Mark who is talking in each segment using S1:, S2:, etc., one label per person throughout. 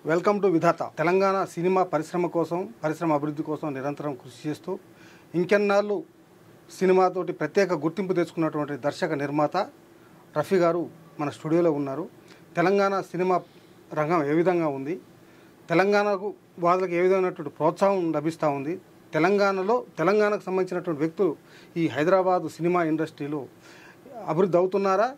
S1: Welcome to Vidhatha. Telangana cinema పరిశ్రమ అభివృద్ధి కోసం నిరంతరం కృషి చేస్తూ ఇంకెన్నాళ్ళు సినిమాతోటి ప్రత్యేక గుర్తింపు తెచ్చుకున్నటువంటి దర్శక నిర్మాత రఫీ గారు మన స్టూడియోలో ఉన్నారు. తెలంగాణ సినిమా రంగం ఏ విధంగా ఉంది, తెలంగాణకు వాళ్ళకి ఏ విధమైనటువంటి ప్రోత్సాహం లభిస్తూ ఉంది, తెలంగాణకు సంబంధించినటువంటి వ్యక్తులు ఈ హైదరాబాదు సినిమా ఇండస్ట్రీలో అభివృద్ధి అవుతున్నారా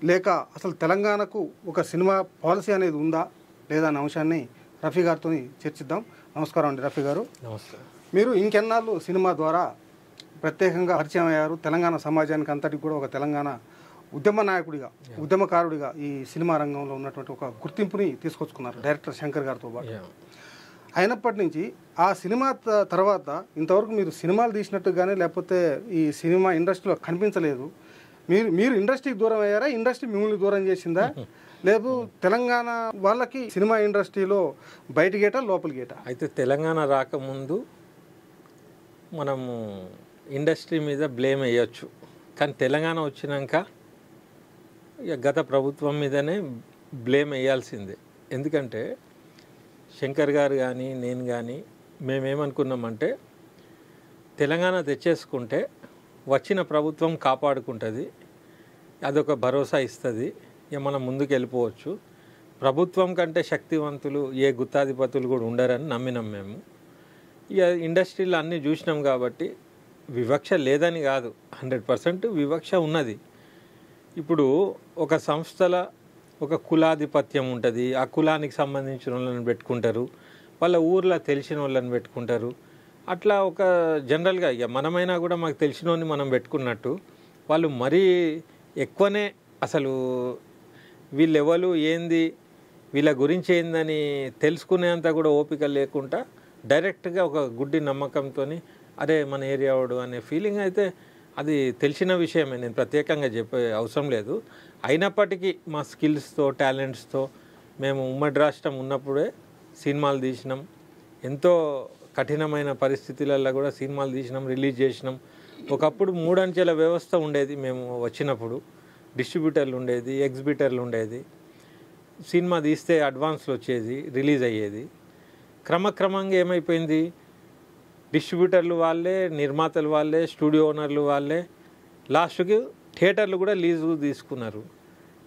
S1: లేక అసలు తెలంగాణకు ఒక సినిమా పాలసీ అనేది ఉందా లేదా అనే అంశాన్ని రఫీ గారితో చర్చిద్దాం. నమస్కారం అండి రఫీ గారు.
S2: నమస్కారం.
S1: మీరు ఇంకెన్నాళ్ళు సినిమా ద్వారా ప్రత్యేకంగా పరిచయం అయ్యారు. తెలంగాణ సమాజానికి అంతటికి కూడా ఒక తెలంగాణ ఉద్యమ నాయకుడిగా, ఉద్యమకారుడిగా ఈ సినిమా రంగంలో ఉన్నటువంటి ఒక గుర్తింపుని తీసుకొచ్చుకున్నారు డైరెక్టర్ శంకర్ గారితో పాటు. అయినప్పటి నుంచి ఆ సినిమా తర్వాత ఇంతవరకు మీరు సినిమాలు తీసినట్టు కానీ లేకపోతే ఈ సినిమా ఇండస్ట్రీలో కనిపించలేదు. మీరు ఇండస్ట్రీకి దూరం అయ్యారా, ఇండస్ట్రీ మిమ్మల్ని దూరం చేసిందా, లేదు తెలంగాణ వాళ్ళకి సినిమా ఇండస్ట్రీలో బయట గేటా లోపల గేటా?
S2: అయితే తెలంగాణ రాకముందు మనము ఇండస్ట్రీ మీద బ్లేమ్ వేయచ్చు, కానీ తెలంగాణ వచ్చినాక ఇక గత ప్రభుత్వం మీదనే బ్లేమ్ వేయాల్సిందే. ఎందుకంటే శంకర్ గారు కానీ నేను కానీ మేమేమనుకున్నామంటే తెలంగాణ తెచ్చేసుకుంటే వచ్చిన ప్రభుత్వం కాపాడుకుంటుంది, అదొక భరోసా ఇస్తుంది, ఇక మనం ముందుకు వెళ్ళిపోవచ్చు. ప్రభుత్వం కంటే శక్తివంతులు ఏ గుత్తాధిపతులు కూడా ఉండరని నమ్మినాం మేము. ఇక ఇండస్ట్రీలో అన్నీ చూసినాం కాబట్టి వివక్ష లేదని కాదు, 100% వివక్ష ఉన్నది. ఇప్పుడు ఒక సంస్థల ఒక కులాధిపత్యం ఉంటుంది, ఆ కులానికి సంబంధించిన వాళ్ళని పెట్టుకుంటారు, వాళ్ళ ఊర్లో తెలిసిన వాళ్ళని పెట్టుకుంటారు. అట్లా ఒక జనరల్గా ఇక మనమైనా కూడా మాకు తెలిసినోని మనం పెట్టుకున్నట్టు వాళ్ళు మరీ ఎక్కువనే అసలు వీళ్ళెవరు ఏంది వీళ్ళ గురించి ఏందని తెలుసుకునేంత కూడా ఓపిక లేకుండా డైరెక్ట్గా ఒక గుడ్డి నమ్మకంతో అరే మన ఏరియా వాడు అనే ఫీలింగ్ అయితే అది తెలిసిన విషయమే, నేను ప్రత్యేకంగా చెప్పే అవసరం లేదు. అయినప్పటికీ మా స్కిల్స్తో టాలెంట్స్తో మేము ఉమ్మడి రాష్ట్రం ఉన్నప్పుడే సినిమాలు తీసినాం, ఎంతో కఠినమైన పరిస్థితులలో కూడా సినిమాలు తీసినాం, రిలీజ్ చేసినాం. ఒకప్పుడు 3 అంచెల వ్యవస్థ ఉండేది, మేము వచ్చినప్పుడు డిస్ట్రిబ్యూటర్లు ఉండేది, ఎగ్జిబిటర్లు ఉండేది. సినిమా తీస్తే అడ్వాన్స్లు వచ్చేది, రిలీజ్ అయ్యేది. క్రమక్రమంగా ఏమైపోయింది, డిస్ట్రిబ్యూటర్లు వాళ్ళే, నిర్మాతలు వాళ్ళే, స్టూడియో ఓనర్లు వాళ్ళే, లాస్ట్కి థియేటర్లు కూడా లీజు తీసుకున్నారు.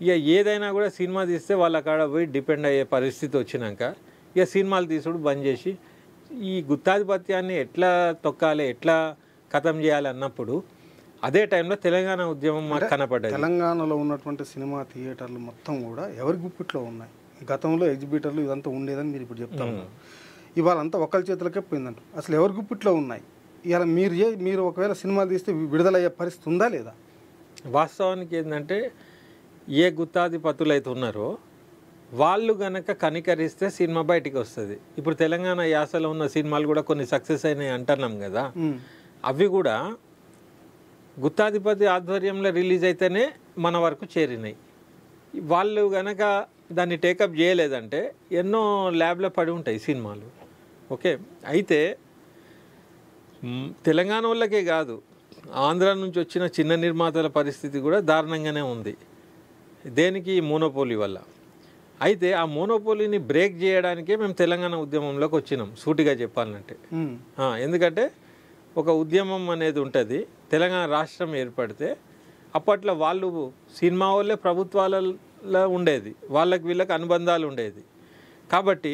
S2: ఇక ఏదైనా కూడా సినిమా తీస్తే వాళ్ళ కాడ పోయి డిపెండ్ అయ్యే పరిస్థితి వచ్చినాక ఇక సినిమాలు తీసుడు బంద్ చేసి ఈ గుత్తాధిపత్యాన్ని ఎట్లా తొక్కాలి, ఎట్లా ఖతం చేయాలి అన్నప్పుడు అదే టైంలో తెలంగాణ ఉద్యమం మాకు కనపడ్డది.
S1: తెలంగాణలో ఉన్నటువంటి సినిమా థియేటర్లు మొత్తం కూడా ఎవరి గుప్పిట్లో ఉన్నాయి. గతంలో ఎగ్జిబిటర్లు ఇదంతా ఉండేదని మీరు ఇప్పుడు చెప్తా ఉన్నారు. ఇవాళ అంతా ఒకరి చేతులకే పోయిందంట. అసలు ఎవరి గుప్పిట్లో ఉన్నాయి? ఇవాళ మీరు ఒకవేళ సినిమాలు తీస్తే విడుదలయ్యే పరిస్థితి ఉందా లేదా?
S2: వాస్తవానికి ఏంటంటే ఏ గుత్తాధిపతులు అయితే ఉన్నారో వాళ్ళు గనక కనికరిస్తే సినిమా బయటికి వస్తుంది. ఇప్పుడు తెలంగాణ యాసలో ఉన్న సినిమాలు కూడా కొన్ని సక్సెస్ అయినాయి అంటున్నాం కదా, అవి కూడా గుత్తాధిపతి ఆధ్వర్యంలో రిలీజ్ అయితేనే మన వరకు చేరినాయి. వాళ్ళు గనక దాన్ని టేకప్ చేయలేదంటే ఎన్నో ల్యాబ్లో పడి ఉంటాయి సినిమాలు. ఓకే, అయితే తెలంగాణ వాళ్ళకే కాదు, ఆంధ్ర నుంచి వచ్చిన చిన్న నిర్మాతల పరిస్థితి కూడా దారుణంగానే ఉంది. దేనికి? మోనోపోలీ వల్ల. అయితే ఆ మోనోపోలీని బ్రేక్ చేయడానికే మేము తెలంగాణ ఉద్యమంలోకి వచ్చినాం, సూటిగా చెప్పాలంటే. ఎందుకంటే ఒక ఉద్యమం అనేది ఉంటుంది. తెలంగాణ రాష్ట్రం ఏర్పడితే అప్పట్లో వాళ్ళు సినిమా వాళ్ళే ప్రభుత్వాలలో ఉండేది, వీళ్ళకి అనుబంధాలు ఉండేది. కాబట్టి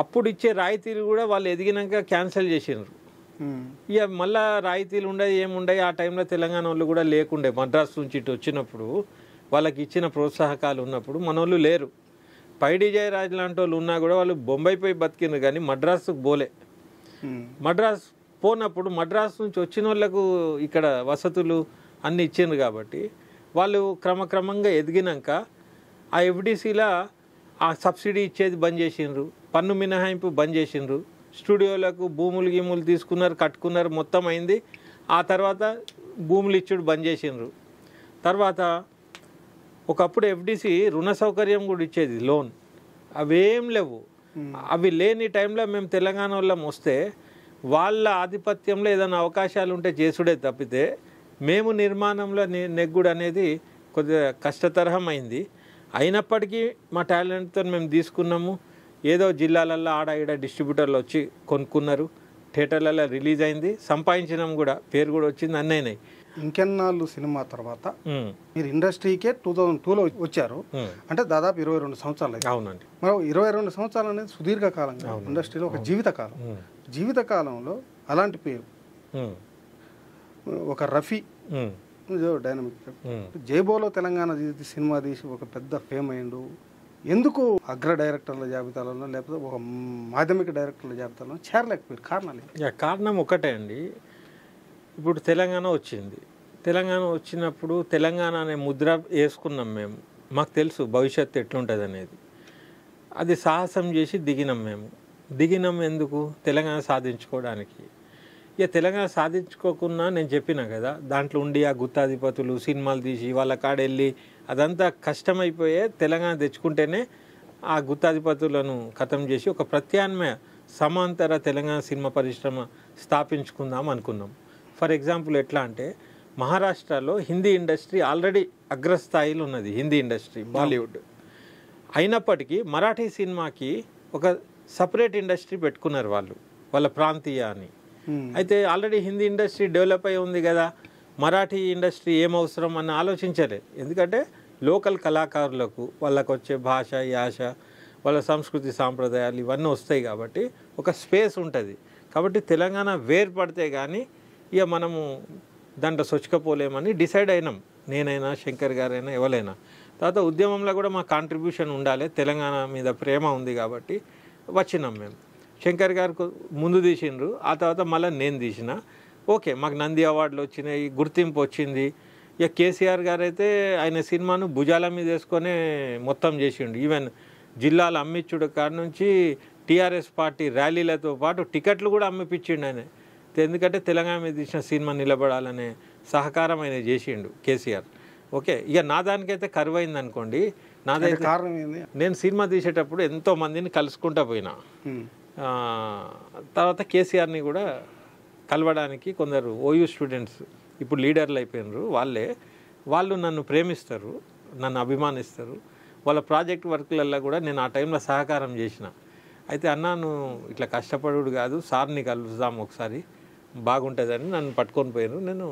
S2: అప్పుడు ఇచ్చే రాయితీలు కూడా వాళ్ళు ఎదిగినాక క్యాన్సిల్ చేసినారు. ఇక మళ్ళీ రాయితీలు ఉండేవి ఏముండయి. ఆ టైంలో తెలంగాణ వాళ్ళు కూడా లేకుండే. మద్రాసు నుంచి ఇటు వచ్చినప్పుడు వాళ్ళకి ఇచ్చిన ప్రోత్సాహకాలు ఉన్నప్పుడు మన వాళ్ళు లేరు. పైడి జయరాజ్ లాంటి వాళ్ళు ఉన్నా కూడా వాళ్ళు బొంబాయి పోయి బతికినారు, కానీ మద్రాసుకు పోలే. మద్రాసు పోనప్పుడు మద్రాసు నుంచి వచ్చిన వాళ్ళకు ఇక్కడ వసతులు అన్నీ ఇచ్చిండ్రు కాబట్టి వాళ్ళు క్రమక్రమంగా ఎదిగినాక ఆ ఎఫ్డిసిలా ఆ సబ్సిడీ ఇచ్చేది బంద్ చేసిండ్రు, పన్ను మినహాయింపు బంద్ చేసిండ్రు, స్టూడియోలకు గీములు తీసుకున్నారు, కట్టుకున్నారు, మొత్తం అయింది. ఆ తర్వాత భూములు ఇచ్చుడు బంద్ చేసిండ్రు. తర్వాత ఒకప్పుడు ఎఫ్డిసి రుణ సౌకర్యం కూడా ఇచ్చేది, లోన్, అవేం లేవు. అవి లేని టైంలో మేము తెలంగాణ వాళ్ళం వస్తే వాళ్ళ ఆధిపత్యంలో ఏదైనా అవకాశాలు ఉంటే చేసుడే తప్పితే మేము నిర్మాణంలో నెగ్గుడు అనేది కొద్దిగా కష్టతరహం అయింది. అయినప్పటికీ మా టాలెంట్తో మేము తీసుకున్నాము. ఏదో జిల్లాలల్లో ఆడ ఈడ డిస్ట్రిబ్యూటర్లు వచ్చి కొనుక్కున్నారు, థియేటర్లలో రిలీజ్ అయింది, సంపాదించినాం కూడా, పేరు కూడా వచ్చింది, అన్నయ్యనాయి.
S1: ఇంకెన్నాళ్ళు సినిమా తర్వాత మీరు ఇండస్ట్రీకే 2002లో వచ్చారు, అంటే దాదాపు 22 సంవత్సరాలు అయితే.
S2: అవునండి.
S1: మరి 22 సంవత్సరాలు అనేది సుదీర్ఘకాలం, ఇండస్ట్రీలో ఒక జీవితకాలం. జీవితకాలంలో అలాంటి పేరు ఒక రఫీ డైనమిక్ జైబోలో తెలంగాణ సినిమా తీసి ఒక పెద్ద ఫేమ్ అయ్యిండు. ఎందుకు అగ్ర డైరెక్టర్ల జాబితాలలో లేకపోతే ఒక మాధ్యమిక డైరెక్టర్ల జాబితాలో చేరలేకపోయారు? కారణాలు
S2: కారణం ఒకటే అండి. ఇప్పుడు తెలంగాణ వచ్చింది, తెలంగాణ వచ్చినప్పుడు తెలంగాణ అనే ముద్ర వేసుకున్నాం మేము. మాకు తెలుసు భవిష్యత్తు ఎట్లుంటుంది అనేది. అది సాహసం చేసి దిగినాం మేము. దిగినాం ఎందుకు? తెలంగాణ సాధించుకోవడానికి. ఇక తెలంగాణ సాధించుకోకున్నా నేను చెప్పినా కదా, దాంట్లో ఉండి ఆ గుత్తాధిపతులు సినిమాలు తీసి వాళ్ళ కాడెళ్ళి అదంతా కష్టమైపోయే తెలంగాణ తెచ్చుకుంటేనే ఆ గుత్తాధిపతులను ఖతం చేసి ఒక ప్రత్యామ్నాయ సమాంతర తెలంగాణ సినిమా పరిశ్రమ స్థాపించుకుందాం అనుకున్నాం. ఫర్ ఎగ్జాంపుల్ ఎట్లా అంటే, మహారాష్ట్రలో హిందీ ఇండస్ట్రీ ఆల్రెడీ అగ్రస్థాయిలో ఉన్నది, హిందీ ఇండస్ట్రీ, బాలీవుడ్. అయినప్పటికీ మరాఠీ సినిమాకి ఒక సపరేట్ ఇండస్ట్రీ పెట్టుకున్నారు వాళ్ళు, వాళ్ళ ప్రాంతీయ అని. అయితే ఆల్రెడీ హిందీ ఇండస్ట్రీ డెవలప్ అయి ఉంది కదా, మరాఠీ ఇండస్ట్రీ ఏమవసరం అని ఆలోచించలేదు. ఎందుకంటే లోకల్ కళాకారులకు వాళ్ళకు వచ్చే భాష, యాస, వాళ్ళ సంస్కృతి సాంప్రదాయాలు ఇవన్నీ వస్తాయి కాబట్టి ఒక స్పేస్ ఉంటుంది. కాబట్టి తెలంగాణ వేర్పడితే కానీ ఇక మనము దాంట్లో సొచ్చుకపోలేమని డిసైడ్ అయినాం. నేనైనా, శంకర్ గారైనా, ఎవరైనా. తర్వాత ఉద్యమంలో కూడా మా కాంట్రిబ్యూషన్ ఉండాలి, తెలంగాణ మీద ప్రేమ ఉంది కాబట్టి వచ్చినాం మేము. శంకర్ గారు ముందు తీసిండ్రు, ఆ తర్వాత మళ్ళీ నేను తీసిన. ఓకే, మాకు నంది అవార్డులు వచ్చినాయి, గుర్తింపు వచ్చింది. ఇక కేసీఆర్ గారు అయితే ఆయన సినిమాను భుజాల మీద వేసుకొనే మొత్తం చేసిండు. ఈవెన్ జిల్లాల అమ్మిచ్చుడు కాడ నుంచి టీఆర్ఎస్ పార్టీ ర్యాలీలతో పాటు టికెట్లు కూడా అమ్మిపించిండు ఆయన. ఎందుకంటే తెలంగాణ మీద తీసిన సినిమా నిలబడాలనే సహకారం ఆయన చేసిండు కేసీఆర్. ఓకే, ఇక నా దానికైతే కరువైంది అనుకోండి. నాదైతే
S1: కారణం ఏంది?
S2: నేను సినిమా తీసేటప్పుడు ఎంతో మందిని కలుసుకుంటా పోయినా. తర్వాత కేసీఆర్ని కూడా కలవడానికి కొందరు ఓయూ స్టూడెంట్స్ ఇప్పుడు లీడర్లు అయిపోయినారు. వాళ్ళు నన్ను ప్రేమిస్తారు, నన్ను అభిమానిస్తారు. వాళ్ళ ప్రాజెక్ట్ వర్క్లలో కూడా నేను ఆ టైంలో సహకారం చేసిన. అయితే అన్నాను ఇట్లా కష్టపడుడు కాదు, సార్ని కలుస్తాము ఒకసారి బాగుంటుందని నన్ను పట్టుకొని పోయారు. నేను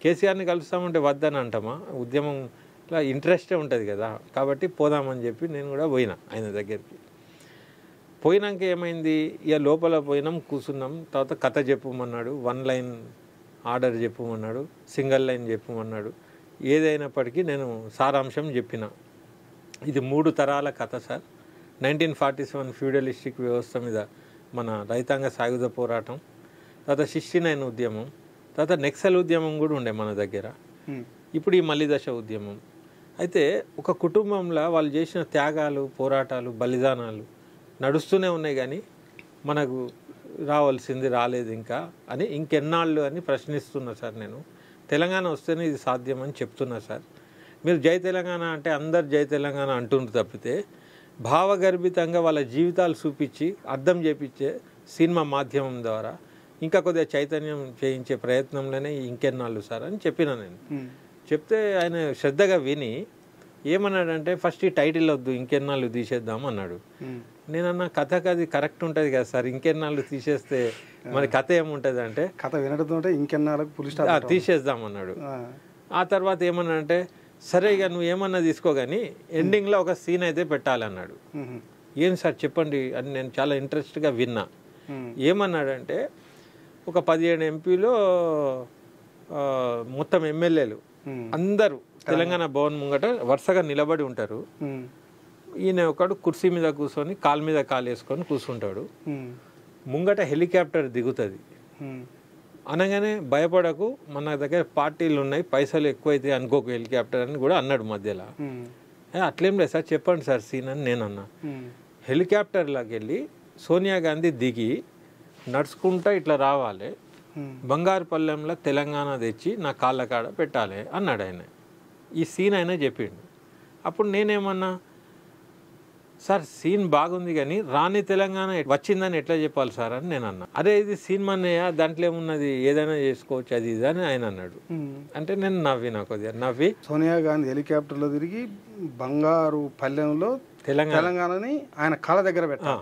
S2: కేసీఆర్ని కలుస్తామంటే వద్దని అంటామా, ఉద్యమం ఇట్లా ఇంట్రెస్టే ఉంటుంది కదా, కాబట్టి పోదామని చెప్పి నేను కూడా పోయినా ఆయన దగ్గరికి. పోయినాక ఏమైంది, ఇక లోపల పోయినాం, కూర్చున్నాం. తర్వాత కథ చెప్పమన్నాడు, 1 లైన్ ఆర్డర్ చెప్పమన్నాడు, సింగిల్ లైన్ చెప్పమన్నాడు. ఏదైనప్పటికీ నేను సారాంశం చెప్పిన. ఇది 3 తరాల కథ సార్. 1947 ఫ్యూడలిస్టిక్ వ్యవస్థ మీద మన రైతాంగ సాయుధ పోరాటం, తర్వాత 69 ఉద్యమం, తర్వాత నెక్సల్ ఉద్యమం కూడా ఉండే మన దగ్గర. ఇప్పుడు ఈ మలిదశ ఉద్యమం. అయితే ఒక కుటుంబంలో వాళ్ళు చేసిన త్యాగాలు, పోరాటాలు, బలిదానాలు నడుస్తూనే ఉన్నాయి. కానీ మనకు రావాల్సింది రాలేదు ఇంకా అని, ఇంకెన్నాళ్ళు అని ప్రశ్నిస్తున్నా సార్ నేను. తెలంగాణ వస్తేనే ఇది సాధ్యమని చెప్తున్నా సార్. మీరు జై తెలంగాణ అంటే అందరు జై తెలంగాణ అంటుండ్రు తప్పితే భావగర్భితంగా వాళ్ళ జీవితాలు చూపించి అర్థం చేపించే సినిమా మాధ్యమం ద్వారా ఇంకా కొద్దిగా చైతన్యం చేయించే ప్రయత్నంలోనే ఇంకెన్నాళ్ళు సార్ అని చెప్పిన నేను. చెప్తే ఆయన శ్రద్ధగా విని ఏమన్నాడంటే, ఫస్ట్ ఈ టైటిల్ వద్దు, ఇంకెన్నాళ్ళు తీసేద్దాం అన్నాడు. నేనన్నా కథకు అది కరెక్ట్ ఉంటుంది కదా సార్, ఇంకెన్నాళ్ళు తీసేస్తే మరి కథ ఏముంటుంది అంటే,
S1: కథ వినడంతో ఇంకెన్నాళ్ళకు పులి స్టాప్
S2: తీసేద్దాం అన్నాడు. ఆ తర్వాత ఏమన్నాడంటే, సరే ఇక నువ్వు ఏమన్నా తీసుకో కానీ ఎండింగ్లో ఒక సీన్ అయితే పెట్టాలన్నాడు. ఏం సార్ చెప్పండి అని నేను చాలా ఇంట్రెస్ట్గా విన్నా. ఏమన్నాడంటే, ఒక 17 ఎంపీలో మొత్తం ఎమ్మెల్యేలు అందరూ తెలంగాణ భవన్ ముంగట వరుసగా నిలబడి ఉంటారు. ఈయన ఒకడు కుర్చీ మీద కూర్చొని కాలు మీద కాలు వేసుకొని కూర్చుంటాడు. ముంగట హెలికాప్టర్ దిగుతుంది. అనగానే భయపడకు, మన దగ్గర పార్టీలు ఉన్నాయి, పైసలు ఎక్కువైతే అనుకోకు హెలికాప్టర్ అని కూడా అన్నాడు మధ్యలో. అట్లేం లేదు సార్, చెప్పండి సార్ సీన్ అని నేను అన్నా. హెలికాప్టర్లోకి వెళ్ళి సోనియా గాంధీ దిగి నడుచుకుంటా ఇట్లా రావాలి, బంగారుపల్లెంలో తెలంగాణ తెచ్చి నా కాళ్ళ కాడ పెట్టాలి అన్నాడు ఆయన. ఈ సీన్ ఆయన చెప్పిండు. అప్పుడు నేనేమన్నా, సార్ సీన్ బాగుంది కానీ రాని తెలంగాణ వచ్చిందని ఎట్లా చెప్పాలి సార్ అని నేను అన్నా. అరే ఇది సినిమా అన్నయ్య, దాంట్లో ఏమున్నది, ఏదైనా చేసుకోవచ్చు అది ఇది అని ఆయన అన్నాడు. అంటే నేను నవ్వినా కొద్దిగా నవ్వి,
S1: సోనియా గాంధీ హెలికాప్టర్లో తిరిగి బంగారు పల్లెంలో తెలంగాణని ఆయన కాళ్ళ దగ్గర పెట్టాలి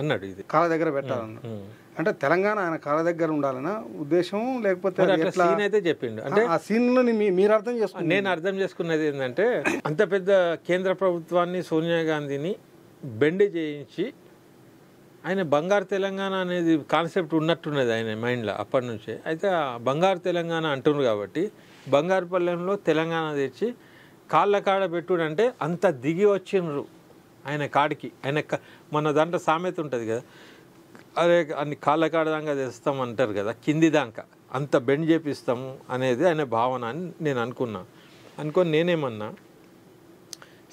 S2: అన్నాడు. ఇది
S1: కాళ్ళ దగ్గర పెట్టాలన్నాడు. అంటే తెలంగాణ ఆయన కాళ్ళ దగ్గర ఉండాలన్న ఉద్దేశం, లేకపోతే
S2: సీన్ అయితే చెప్పిండు. అంటే
S1: ఆ సీన్ లో మీరు అర్థం చేసుకున్నారు.
S2: నేను అర్థం చేసుకున్నది ఏంటంటే, అంత పెద్ద కేంద్ర ప్రభుత్వాన్ని, సోనియా గాంధీని బెండ్ చేయించి ఆయన బంగారు తెలంగాణ అనేది కాన్సెప్ట్ ఉన్నట్టున్నది ఆయన మైండ్లో అప్పటి నుంచే. అయితే ఆ బంగారు తెలంగాణ అంటున్నారు కాబట్టి బంగారు పల్లెంలో తెలంగాణ తెచ్చి కాళ్ళ కాడ పెట్టుడంటే అంత దిగి వచ్చిండ్రు ఆయన కాడికి. ఆయన మన దాంట్లో సామెత ఉంటుంది కదా, అదే అన్ని కాళ్ళ కాడ దాకా తెస్తాం అంటారు కదా, కింది దాకా అంత బెండ్ చేపిస్తాము అనేది ఆయన భావన అని నేను అనుకొని నేనేమన్నా,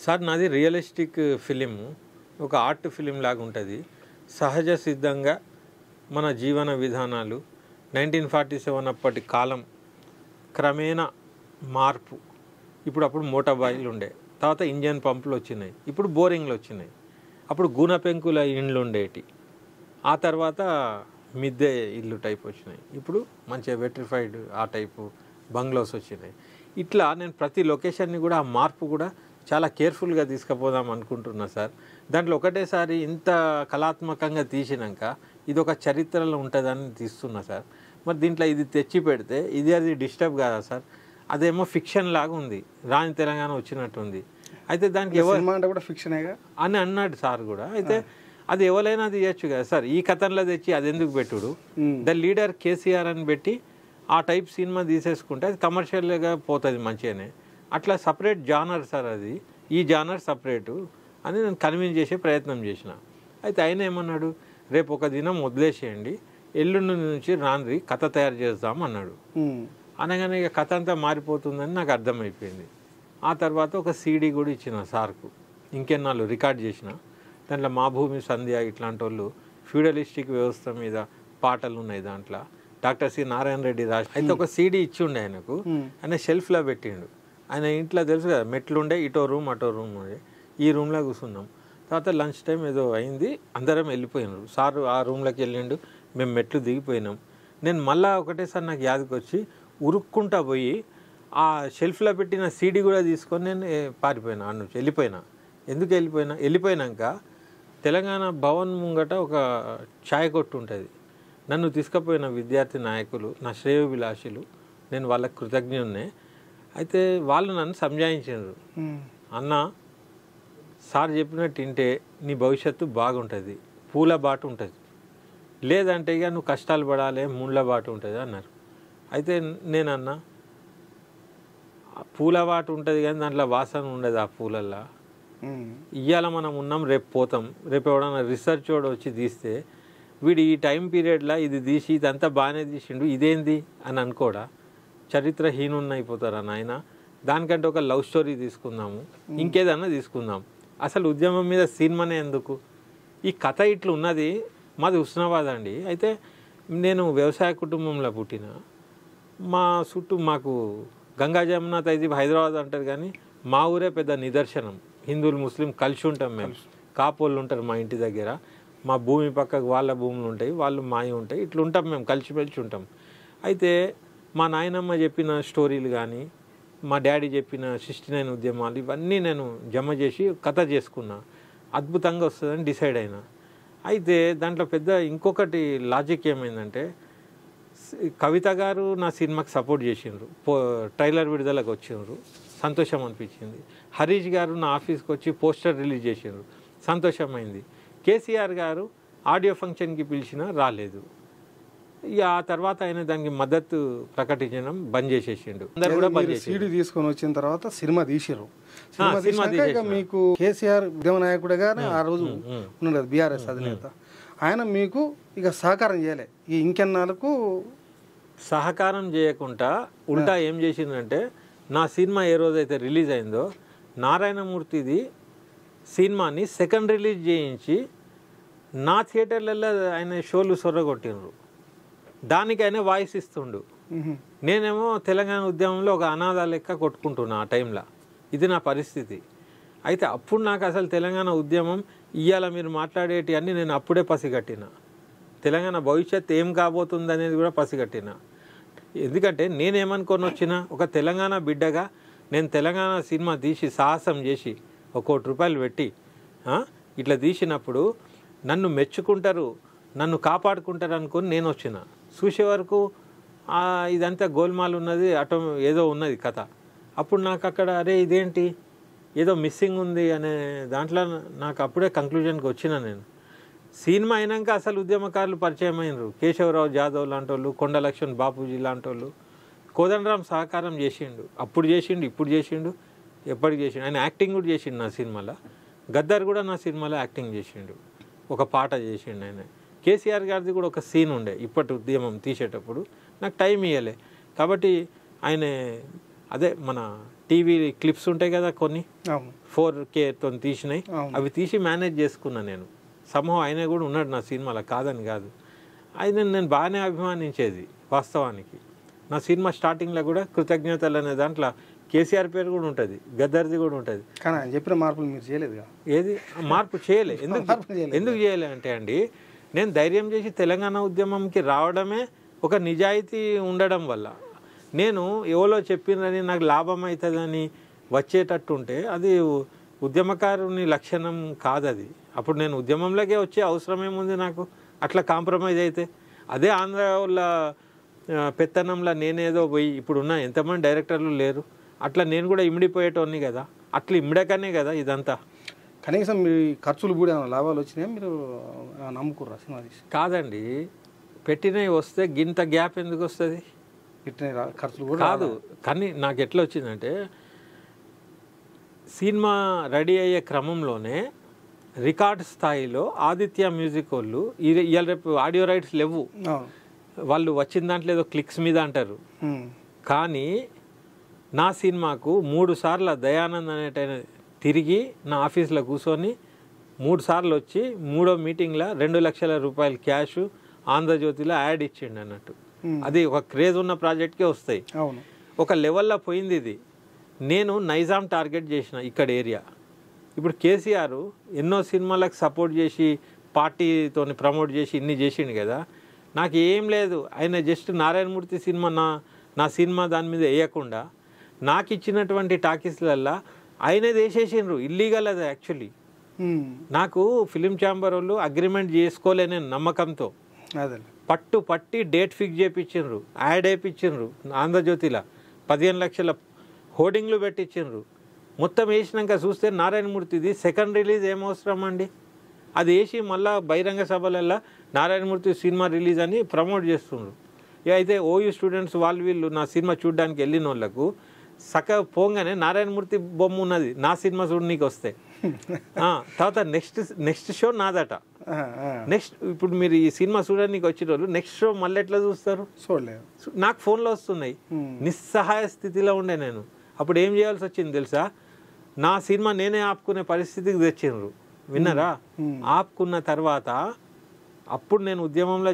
S2: సార్ నాది రియలిస్టిక్ ఫిలిం, ఒక ఆర్ట్ ఫిలిం లాగా ఉంటుంది, సహజ సిద్ధంగా మన జీవన విధానాలు 1947 అప్పటి కాలం క్రమేణా మార్పు. అప్పుడు మోటార్ ఉండే, తర్వాత ఇంజన్ పంపులు వచ్చినాయి, ఇప్పుడు బోరింగ్లు వచ్చినాయి. అప్పుడు గూన పెంకుల ఇండ్లు ఉండేటి, ఆ తర్వాత మిద్దె ఇల్లు టైప్ వచ్చినాయి, ఇప్పుడు మంచిగా వెట్రిఫైడ్ ఆ టైపు బంగ్లోస్ వచ్చినాయి. ఇట్లా నేను ప్రతి లొకేషన్ని కూడా ఆ మార్పు కూడా చాలా కేర్ఫుల్గా తీసుకుపోదాం అనుకుంటున్నా సార్. దాంట్లో ఒకటేసారి ఇంత కళాత్మకంగా తీసినాక ఇది ఒక చరిత్రలో ఉంటుందని తీస్తున్నా సార్. మరి దీంట్లో ఇది తెచ్చి పెడితే ఇది అది డిస్టర్బ్ కాదా సార్? అదేమో ఫిక్షన్ లాగా ఉంది, రాని తెలంగాణ వచ్చినట్టుంది. అయితే దానికి ఎవరు
S1: కూడా ఫిక్షనేగా
S2: అని అన్నాడు సార్ కూడా. అయితే అది ఎవరైనా తీయచ్చు కదా సార్, ఈ కథంలో తెచ్చి అది ఎందుకు పెట్టుడు? ద లీడర్ కేసీఆర్ అని పెట్టి ఆ టైప్ సినిమా తీసేసుకుంటే అది కమర్షియల్గా పోతుంది మంచిగానే. అట్లా సపరేట్ జానర్ సార్, అది ఈ జానర్ సపరేటు అని నేను కన్విన్స్ చేసే ప్రయత్నం చేసిన. అయితే ఆయన ఏమన్నాడు, రేపు ఒక దినం వదిలేసేయండి, ఎల్లుండి నుంచి రాన్రి కథ తయారు చేద్దాం అన్నాడు. అనగానే ఇక కథ అంతా మారిపోతుందని నాకు అర్థమైపోయింది. ఆ తర్వాత ఒక సీడీ కూడా ఇచ్చిన సార్కు, ఇంకెన్నాళ్ళు రికార్డ్ చేసిన. దాంట్లో మా భూమి, సంధ్య ఇట్లాంటి వాళ్ళు ఫ్యూడలిస్టిక్ వ్యవస్థ మీద పాటలు ఉన్నాయి. దాంట్లో డాక్టర్ సి నారాయణ రెడ్డి రాసి అయితే ఒక సీడీ ఇచ్చి ఉండే ఆయనకు, ఆయన షెల్ఫ్లో పెట్టిండు. ఆయన ఇంట్లో తెలుసు కదా, మెట్లుండే, ఇటో రూమ్ అటో రూమ్ ఉండే, ఈ రూమ్లో కూర్చున్నాం. తర్వాత లంచ్ టైం ఏదో అయింది, అందరం వెళ్ళిపోయినారు. సారు ఆ రూమ్లోకి వెళ్ళిండు, మేము మెట్లు దిగిపోయినాం. నేను మళ్ళీ ఒకటేసారి నాకు యాదకి వచ్చి ఉరుక్కుంటా పోయి ఆ షెల్ఫ్లో పెట్టిన సీడీ కూడా తీసుకొని నేను పారిపోయినా, అన్న నుంచి వెళ్ళిపోయినా. ఎందుకు వెళ్ళిపోయినాక తెలంగాణ భవన్ ముంగట ఒక ఛాయ్ కొట్టు ఉంటుంది. నన్ను తీసుకుపోయిన విద్యార్థి నాయకులు, నా శ్రేయోభిలాషులు, నేను వాళ్ళకి కృతజ్ఞున్నే. అయితే వాళ్ళు నన్ను సంజాయించారు, అన్న సార్ చెప్పినట్టు వింటే నీ భవిష్యత్తు బాగుంటుంది, పూల బాట ఉంటుంది, లేదంటే ఇక నువ్వు కష్టాలు పడాలి, ముళ్ళ బాట ఉంటుంది అన్నారు. అయితే నేనన్నా, పూల బాట ఉంటుంది కానీ దాంట్లో వాసన ఉండదు ఆ పూలల్లో. ఇవాళ మనం ఉన్నాం, రేపు పోతాం, రేపు ఎవడన్నా రీసెర్చ్ వాడు వచ్చి తీస్తే వీడు ఈ టైం పీరియడ్లో ఇది తీసి ఇదంతా బాగానే తీసిండు, ఇదేంది అని అనుకోడా, చరిత్రహీనున్న అయిపోతారా నాయన. దానికంటే ఒక లవ్ స్టోరీ తీసుకుందాము, ఇంకేదన్నా తీసుకుందాం. అసలు ఉద్యమం మీద సినిమానే ఎందుకు? ఈ కథ ఇట్లా ఉన్నది. మాది హుస్నాబాద్ అండి. అయితే నేను వ్యవసాయ కుటుంబంలో పుట్టిన, మా చుట్టూ మాకు గంగా జమున తైజీబ్ హైదరాబాద్ అంటారు కానీ మా ఊరే పెద్ద నిదర్శనం. హిందువులు ముస్లిం కలిసి ఉంటాం మేము. కాపోళ్ళు ఉంటారు మా ఇంటి దగ్గర, మా భూమి పక్కకు వాళ్ళ భూములు ఉంటాయి, వాళ్ళు మాయి ఉంటాయి, ఇట్లా ఉంటాం మేము, కలిసిమెలిసి ఉంటాం. అయితే మా నాయనమ్మ చెప్పిన స్టోరీలు కానీ, మా డాడీ చెప్పిన 69 ఉద్యమాలు, ఇవన్నీ నేను జమ చేసి కథ చేసుకున్నా. అద్భుతంగా వస్తుందని డిసైడ్ అయినా. అయితే దాంట్లో పెద్ద ఇంకొకటి లాజిక్ ఏమైందంటే, కవిత గారు నా సినిమాకి సపోర్ట్ చేసిండ్రు, ట్రైలర్ విడుదలకు వచ్చిండ్రు, సంతోషం అనిపించింది. హరీష్ గారు నా ఆఫీస్కి వచ్చి పోస్టర్ రిలీజ్ చేసిండ్రు, సంతోషమైంది. కేసీఆర్ గారు ఆడియో ఫంక్షన్కి పిలిచినా రాలేదు. ఇక ఆ తర్వాత ఆయన దానికి మద్దతు ప్రకటించడం బంద్ చేసేసిండు. అందరు కూడా బంద్ చేసి
S1: సీడీ తీసుకొని వచ్చిన తర్వాత సినిమా తీసిర్రు. మీకు కేసీఆర్ ఉద్యమ నాయకుడుగానే ఆ రోజు ఉన్నాడు కదా, బీఆర్ఎస్ అధినేత, ఆయన మీకు ఇక సహకారం చేయలే. ఈ ఇంకెన్నాళ్ళకు
S2: సహకారం చేయకుండా ఉల్టా ఏం చేసిందంటే, నా సినిమా ఏ రోజైతే రిలీజ్ అయిందో నారాయణమూర్తిది సినిమాని సెకండ్ రిలీజ్ చేయించి నా థియేటర్లలో ఆయన షోలు సొర్రగొట్టిండ్రు. దానికి ఆయన వాయిస్ ఇస్తుండు. నేనేమో తెలంగాణ ఉద్యమంలో ఒక అనాథ లెక్క కొట్టుకుంటున్నా ఆ టైంలో. ఇది నా పరిస్థితి. అయితే అప్పుడు నాకు అసలు తెలంగాణ ఉద్యమం ఇవాళ మీరు మాట్లాడేటి అన్నీ నేను అప్పుడే పసిగట్టిన. తెలంగాణ భవిష్యత్తు ఏం కాబోతుంది అనేది కూడా పసిగట్టిన. ఎందుకంటే నేనేమనుకొని వచ్చిన ఒక తెలంగాణ బిడ్డగా నేను తెలంగాణ సినిమా తీసి సాహసం చేసి ₹1 కోటి పెట్టి ఇట్లా తీసినప్పుడు నన్ను మెచ్చుకుంటారు, నన్ను కాపాడుకుంటారు అనుకొని నేను వచ్చిన. చూసే వరకు ఇదంతా గోల్మాల్ ఉన్నది, ఏదో ఉన్నది కథ. అప్పుడు నాకు అక్కడ అరే ఇదేంటి ఏదో మిస్సింగ్ ఉంది అనే దాంట్లో నాకు అప్పుడే కంక్లూజన్కి వచ్చిన. నేను సినిమా అయినాక అసలు ఉద్యమకారులు పరిచయం అయినరు. కేశవరావు జాదవ్ లాంటి వాళ్ళు, కొండ లక్ష్మణ్ బాపూజీ లాంటి వాళ్ళు. కోదండరాం సహకారం చేసిండు, అప్పుడు చేసిండు, ఇప్పుడు చేసిండు, ఎప్పటికి చేసిండు. ఆయన యాక్టింగ్ కూడా చేసిండు నా సినిమాలో. గద్దర్ కూడా నా సినిమాలో యాక్టింగ్ చేసిండు, ఒక పాట చేసిండు ఆయన. కేసీఆర్ గారిది కూడా ఒక సీన్ ఉండే ఇప్పటి ఉద్యమం తీసేటప్పుడు, నాకు టైం ఇవ్వలే. కాబట్టి ఆయన అదే మన టీవీ క్లిప్స్ ఉంటాయి కదా కొన్ని 4Kతో తీసినాయి, అవి తీసి మేనేజ్ చేసుకున్నా నేను. సమూహం ఆయన కూడా ఉన్నాడు నా సినిమాలో, కాదని కాదు. ఆయన నేను బాగానే అభిమానించేది వాస్తవానికి. నా సినిమా స్టార్టింగ్లో కూడా కృతజ్ఞతలు అనే దాంట్లో కేసీఆర్ పేరు కూడా ఉంటుంది, గద్దర్ది కూడా ఉంటుంది.
S1: కానీ ఆయన చెప్పిన మార్పులు మీరు చేయలేదుగా.
S2: ఏది మార్పు చేయలే. ఎందుకు చేయలే అంటే అండి, నేను ధైర్యం చేసి తెలంగాణ ఉద్యమంకి రావడమే ఒక నిజాయితీ ఉండడం వల్ల. నేను ఎవరో చెప్పినని నాకు లాభం అవుతుందని వచ్చేటట్టుంటే అది ఉద్యమకారుని లక్షణం కాదది. అప్పుడు నేను ఉద్యమంలోకే వచ్చే అవసరం ఏముంది నాకు అట్లా కాంప్రమైజ్ అయితే? అదే ఆంధ్ర వాళ్ళ పెత్తనంలో నేనేదో పోయి ఇప్పుడున్న ఎంతమంది డైరెక్టర్లు లేరు, అట్లా నేను కూడా ఇమిడిపోయేటోన్ని కదా. అట్లా ఇమిడకనే కదా ఇదంతా.
S1: కనీసం మీ ఖర్చులు కూడా లాభాలు వచ్చినాయా? మీరు నమ్ముకుర్రా సినిమా తీసి?
S2: కాదండి, పెట్టినవి వస్తే గింత గ్యాప్ ఎందుకు వస్తుంది?
S1: పెట్టిన ఖర్చులు కూడా
S2: కాదు. కానీ నాకు ఎట్లా వచ్చిందంటే, సినిమా రెడీ అయ్యే క్రమంలోనే రికార్డ్ స్థాయిలో ఆదిత్య మ్యూజిక్ వాళ్ళు ఇవాళ రేపు ఆడియో రైట్స్ లేవు, వాళ్ళు వచ్చిన దాంట్లో ఏదో క్లిక్స్ మీద అంటారు. కానీ నా సినిమాకు 3 సార్లు దయానంద్ అనేటైన తిరిగి నా ఆఫీస్లో కూర్చొని 3 సార్లు వచ్చి 3వ మీటింగ్లో ₹2 లక్షల క్యాష్ ఆంధ్రజ్యోతిలో యాడ్ ఇచ్చిండు అన్నట్టు. అది ఒక క్రేజ్ ఉన్న ప్రాజెక్ట్కే వస్తాయి. ఒక లెవెల్లో పోయింది ఇది. నేను నైజాం టార్గెట్ చేసిన ఇక్కడ ఏరియా. ఇప్పుడు కేసీఆర్ ఎన్నో సినిమాలకు సపోర్ట్ చేసి పార్టీతో ప్రమోట్ చేసి ఇన్ని చేసిండు కదా. నాకు ఏం లేదు, ఆయన జస్ట్ నారాయణమూర్తి సినిమా నా సినిమా దాని మీద వేయకుండా నాకు ఇచ్చినటువంటి టాకీస్లల్లా ఆయనే వేసేసిండ్రు. ఇల్లీగల్ అది యాక్చువల్లీ. నాకు ఫిలిం ఛాంబర్ వాళ్ళు అగ్రిమెంట్ చేసుకోలే నేను నమ్మకంతో. పట్టి డేట్ ఫిక్స్ చేయించిండ్రు, యాడ్ వేయించిండ్రు ఆంధ్రజ్యోతిలో 15 లక్షల హోర్డింగ్లు పెట్టించిండ్రు. మొత్తం వేసినాక చూస్తే నారాయణమూర్తిది సెకండ్ రిలీజ్ ఏమవసరం అండి? అది వేసి మళ్ళీ బహిరంగ సభలల్లో నారాయణమూర్తి సినిమా రిలీజ్ అని ప్రమోట్ చేస్తుండ్రు. అయితే ఓయూ స్టూడెంట్స్ వీళ్ళు నా సినిమా చూడడానికి వెళ్ళిన వాళ్ళకు పోగానే నారాయణమూర్తి బొమ్మ ఉన్నది నా సినిమా చూడనీకి వస్తే. తర్వాత నెక్స్ట్ షో నాదట. నెక్స్ట్ ఇప్పుడు మీరు ఈ సినిమా చూడడానికి వచ్చిన వాళ్ళు నెక్స్ట్ షో మళ్ళీ ఎట్లా చూస్తారు? చూడలేదు. నాకు ఫోన్లో వస్తున్నాయి. నిస్సహాయ స్థితిలో ఉండే నేను. అప్పుడు ఏం చేయాల్సి వచ్చింది తెలుసా? నా సినిమా నేనే ఆపుకునే పరిస్థితికి తెచ్చిండ్రు. విన్నారా? ఆపుకున్న తర్వాత అప్పుడు నేను ఉద్యమంలో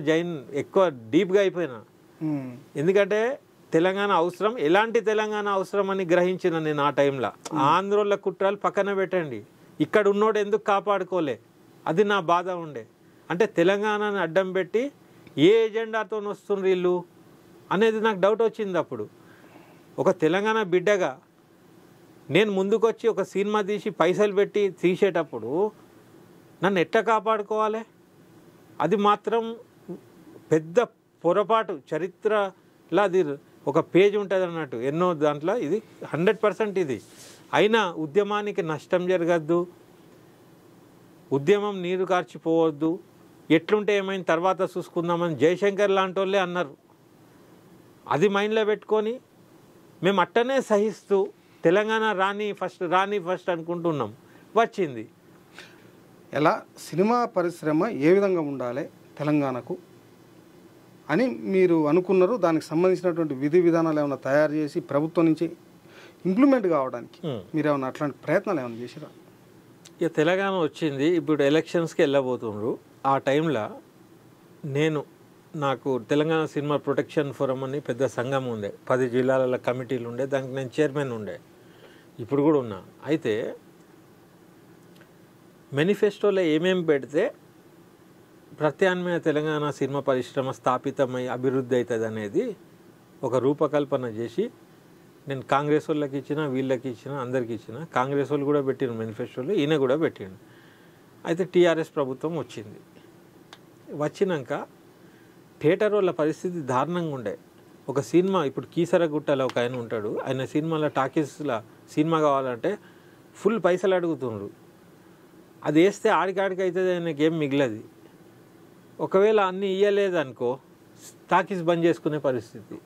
S2: ఎక్కువ డీప్గా అయిపోయినా. ఎందుకంటే తెలంగాణ అవసరం, ఎలాంటి తెలంగాణ అవసరం అని గ్రహించిన నేను ఆ టైంలో. ఆంధ్రోళ్ళ కుట్రాలు పక్కన పెట్టండి, ఇక్కడ ఉన్నోడు ఎందుకు కాపాడుకోలే, అది నా బాధ ఉండే. అంటే తెలంగాణని అడ్డం పెట్టి ఏ ఎజెండాతో వస్తుండ్రు వీళ్ళు అనేది నాకు డౌట్ వచ్చింది. అప్పుడు ఒక తెలంగాణ బిడ్డగా నేను ముందుకొచ్చి ఒక సినిమా తీసి పైసలు పెట్టి తీసేటప్పుడు నన్ను ఎట్లా కాపాడుకోవాలి? అది మాత్రం పెద్ద పొరపాటు. చరిత్రలో అది ఒక పేజ్ ఉంటుంది అన్నట్టు ఎన్నో దాంట్లో. ఇది 100% ఇది. అయినా ఉద్యమానికి నష్టం జరగద్దు, ఉద్యమం నీరు కార్చిపోవద్దు, ఎట్లుంటే ఏమైనా తర్వాత చూసుకుందామని జయశంకర్ లాంటి వాళ్ళే అన్నారు. అది మైండ్లో పెట్టుకొని మేము అట్టనే సహిస్తూ తెలంగాణ రాని ఫస్ట్ అనుకుంటున్నాం. వచ్చింది.
S1: ఎలా సినిమా పరిశ్రమ ఏ విధంగా ఉండాలి తెలంగాణకు అని మీరు అనుకున్నారు? దానికి సంబంధించినటువంటి విధి విధానాలు ఏమైనా తయారు చేసి ప్రభుత్వం నుంచి ఇంప్లిమెంట్ కావడానికి మీరు ఏమైనా అట్లాంటి ప్రయత్నాలు ఏమైనా చేసిరా?
S2: ఇక తెలంగాణ వచ్చింది, ఇప్పుడు ఎలక్షన్స్కి వెళ్ళబోతుండ్రు. ఆ టైంలో నాకు తెలంగాణ సినిమా ప్రొటెక్షన్ ఫోరం అని పెద్ద సంఘం ఉండే, 10 జిల్లాల కమిటీలు ఉండే, దానికి నేను చైర్మన్ ఉండే, ఇప్పుడు కూడా ఉన్నా. అయితే మేనిఫెస్టోలో ఏమేమి పెడితే ప్రత్యామ్నాయ తెలంగాణ సినిమా పరిశ్రమ స్థాపితమై అభివృద్ధి అవుతుంది అనేది ఒక రూపకల్పన చేసి నేను కాంగ్రెస్ వాళ్ళకి ఇచ్చిన, వీళ్ళకి ఇచ్చిన, అందరికి ఇచ్చిన. కాంగ్రెస్ వాళ్ళు కూడా పెట్టిండు మేనిఫెస్టోలో, ఈయన కూడా పెట్టిండు. అయితే టీఆర్ఎస్ ప్రభుత్వం వచ్చింది. వచ్చినాక థియేటర్ వాళ్ళ పరిస్థితి దారుణంగా ఉండే. ఒక సినిమా ఇప్పుడు కీసరగుట్టలో ఒక ఆయన ఉంటాడు, ఆయన సినిమాలో టాకీస్లో సినిమా కావాలంటే ఫుల్ పైసలు అడుగుతుండ్రు. అది వేస్తే ఆడికాడికి అవుతుంది, ఆయనకి ఏం మిగిలది. ఒకవేళ అన్నీ ఇయ్యలేదనుకో టాకీస్ బంద్ చేసుకునే పరిస్థితి.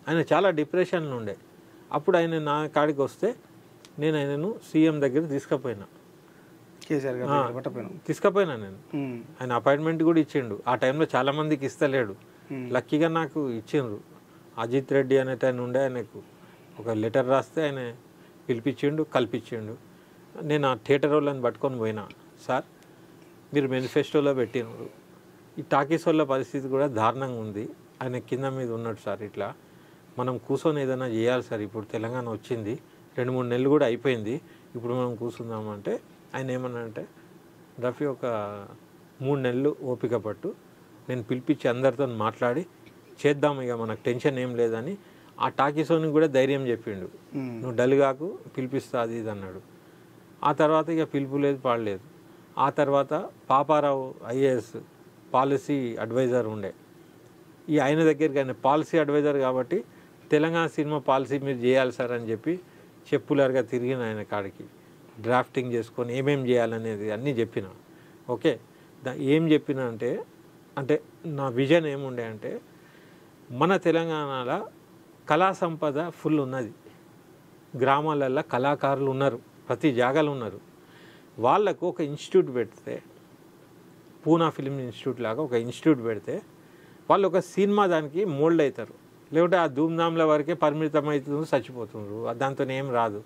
S2: ఆయన చాలా డిప్రెషన్లో ఉండే. అప్పుడు ఆయన నా కాడికి వస్తే నేను ఆయనను సీఎం దగ్గర తీసుకుపోయినా, తీసుకుపోయినా నేను. ఆయన అపాయింట్మెంట్ కూడా ఇచ్చిండు. ఆ టైంలో చాలామందికి ఇస్తలేడు, లక్కీగా నాకు ఇచ్చిండ్రు. అజిత్ రెడ్డి అనేట ఆయన ఉండే, ఆయనకు ఒక లెటర్ రాస్తే ఆయన పిలిపించిండు, కల్పించిండు. నేను ఆ థియేటర్ వాళ్ళని పట్టుకొని పోయినా, సార్ మీరు మేనిఫెస్టోలో పెట్టినారు, ఈ టాకీస్ వాళ్ళ పరిస్థితి కూడా దారుణంగా ఉంది, ఆయన కింద మీద ఉన్నాడు సార్, ఇట్లా మనం కూర్చొని ఏదైనా చేయాలి సార్, ఇప్పుడు తెలంగాణ వచ్చింది 2-3 నెలలు కూడా అయిపోయింది, ఇప్పుడు మనం కూర్చుందామంటే ఆయన ఏమన్నాడంటే, రఫీ ఒక 3 నెలలు ఓపిక పట్టు, నేను పిలిపించి అందరితో మాట్లాడి చేద్దాం, ఇక మనకు టెన్షన్ ఏం లేదని ఆ టాకీసోని కూడా ధైర్యం చెప్పిండు. నువ్వు డల్ కాకు, పిలిపిస్తా అది ఇది అన్నాడు. ఆ తర్వాత ఇక పిలుపు లేదు, పాడలేదు. ఆ తర్వాత పాపారావు ఐఏఎస్ పాలసీ అడ్వైజర్ ఉండే, ఈ ఆయన దగ్గరికి, ఆయన పాలసీ అడ్వైజర్ కాబట్టి తెలంగాణ సినిమా పాలసీ మీరు చేయాలి సార్ అని చెప్పి చెప్పులర్గా తిరిగిన ఆయన కాడికి, డ్రాఫ్టింగ్ చేసుకొని ఏమేమి చేయాలనేది అన్నీ చెప్పిన. ఓకే, ఏం చెప్పిన అంటే నా విజన్ ఏముండే అంటే, మన తెలంగాణలో కళా సంపద ఫుల్ ఉన్నది, గ్రామాలల్లో కళాకారులు ఉన్నారు, ప్రతి జాగాలో ఉన్నారు. వాళ్ళకు ఒక ఇన్స్టిట్యూట్ పెడితే, పూనా ఫిల్మ్ ఇన్స్టిట్యూట్ లాగా ఒక ఇన్స్టిట్యూట్ పెడితే వాళ్ళు ఒక సినిమా దానికి మోల్డ్ అవుతారు. లేకుంటే ఆ ధూమ్ధామ్ల వరకే పరిమితం అవుతుంది, చచ్చిపోతున్నారు, దాంతో ఏం రాదు.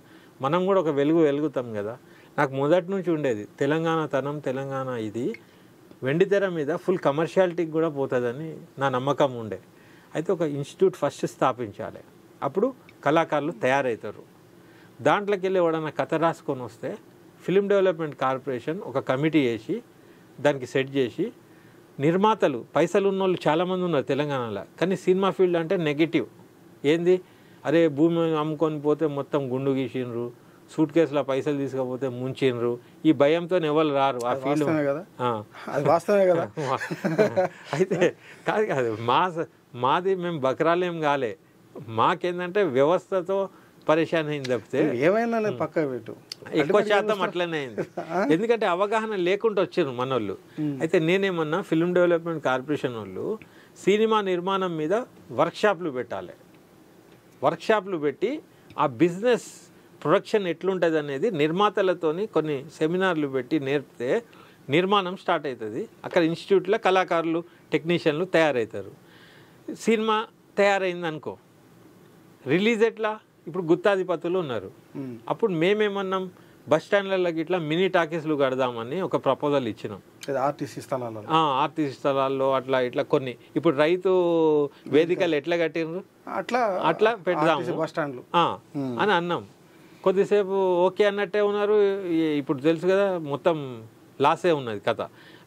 S2: మనం కూడా ఒక వెలుగుతాం కదా. నాకు మొదటి నుంచి ఉండేది తెలంగాణ తనం, తెలంగాణ ఇది వెండితెర మీద ఫుల్ కమర్షియాలిటీకి కూడా పోతుందని నా నమ్మకం ఉండే. అయితే ఒక ఇన్స్టిట్యూట్ ఫస్ట్ స్థాపించాలి, అప్పుడు కళాకారులు తయారవుతారు. దాంట్లోకి వెళ్ళి ఎవడన్నా కథ రాసుకొని వస్తే ఫిల్మ్ డెవలప్మెంట్ కార్పొరేషన్ ఒక కమిటీ వేసి దానికి సెట్ చేసి, నిర్మాతలు పైసలు ఉన్న వాళ్ళు చాలామంది ఉన్నారు తెలంగాణలో, కానీ సినిమా ఫీల్డ్ అంటే నెగిటివ్. ఏంది, అరే భూమి అమ్ముకొని పోతే మొత్తం గుండు గీసిండ్రు, సూట్ కేసులో పైసలు తీసుకపోతే ముంచిండ్రు, ఈ భయంతో ఎవరు రారు ఆ ఫీల్డ్. అయితే కాదు మాది మేము బకరాలేం కాలే, మాకేందంటే వ్యవస్థతో పరేషాన్ అయింది తప్పితే
S1: ఏమైనా పక్క పెట్టు,
S2: ఎక్కువ శాతం అట్లనే అయింది. ఎందుకంటే అవగాహన లేకుండా వచ్చారు మనోళ్ళు. అయితే నేనేమన్నా ఫిల్మ్ డెవలప్మెంట్ కార్పొరేషన్ వాళ్ళు సినిమా నిర్మాణం మీద వర్క్షాప్లు పెట్టాలి. వర్క్షాప్లు పెట్టి ఆ బిజినెస్ ప్రొడక్షన్ ఎట్లుంటుంది అనేది నిర్మాతలతోని కొన్ని సెమినార్లు పెట్టి నేర్పితే నిర్మాణం స్టార్ట్ అవుతుంది. అక్కడ ఇన్స్టిట్యూట్లో కళాకారులు, టెక్నీషియన్లు తయారవుతారు. సినిమా తయారైంది అనుకో, రిలీజ్ ఎట్లా, ఇప్పుడు గుత్తాధిపతులు ఉన్నారు, అప్పుడు మేమేమన్నాం, బస్ స్టాండ్లకి ఇట్లా మినీ టాకీస్లు కడదామని ఒక ప్రపోజల్ ఇచ్చినాం.
S1: ఆర్టీసీ
S2: స్థలాల్లో అట్లా ఇట్లా కొన్ని. ఇప్పుడు రైతు వేదికలు ఎట్లా కట్టిండ్రు అట్లా పెడదాము
S1: బస్ స్టాండ్లు
S2: అని అన్నాం. కొద్దిసేపు ఓకే అన్నట్టే ఉన్నారు. ఇప్పుడు తెలుసు కదా మొత్తం లాసే ఉన్నది కథ.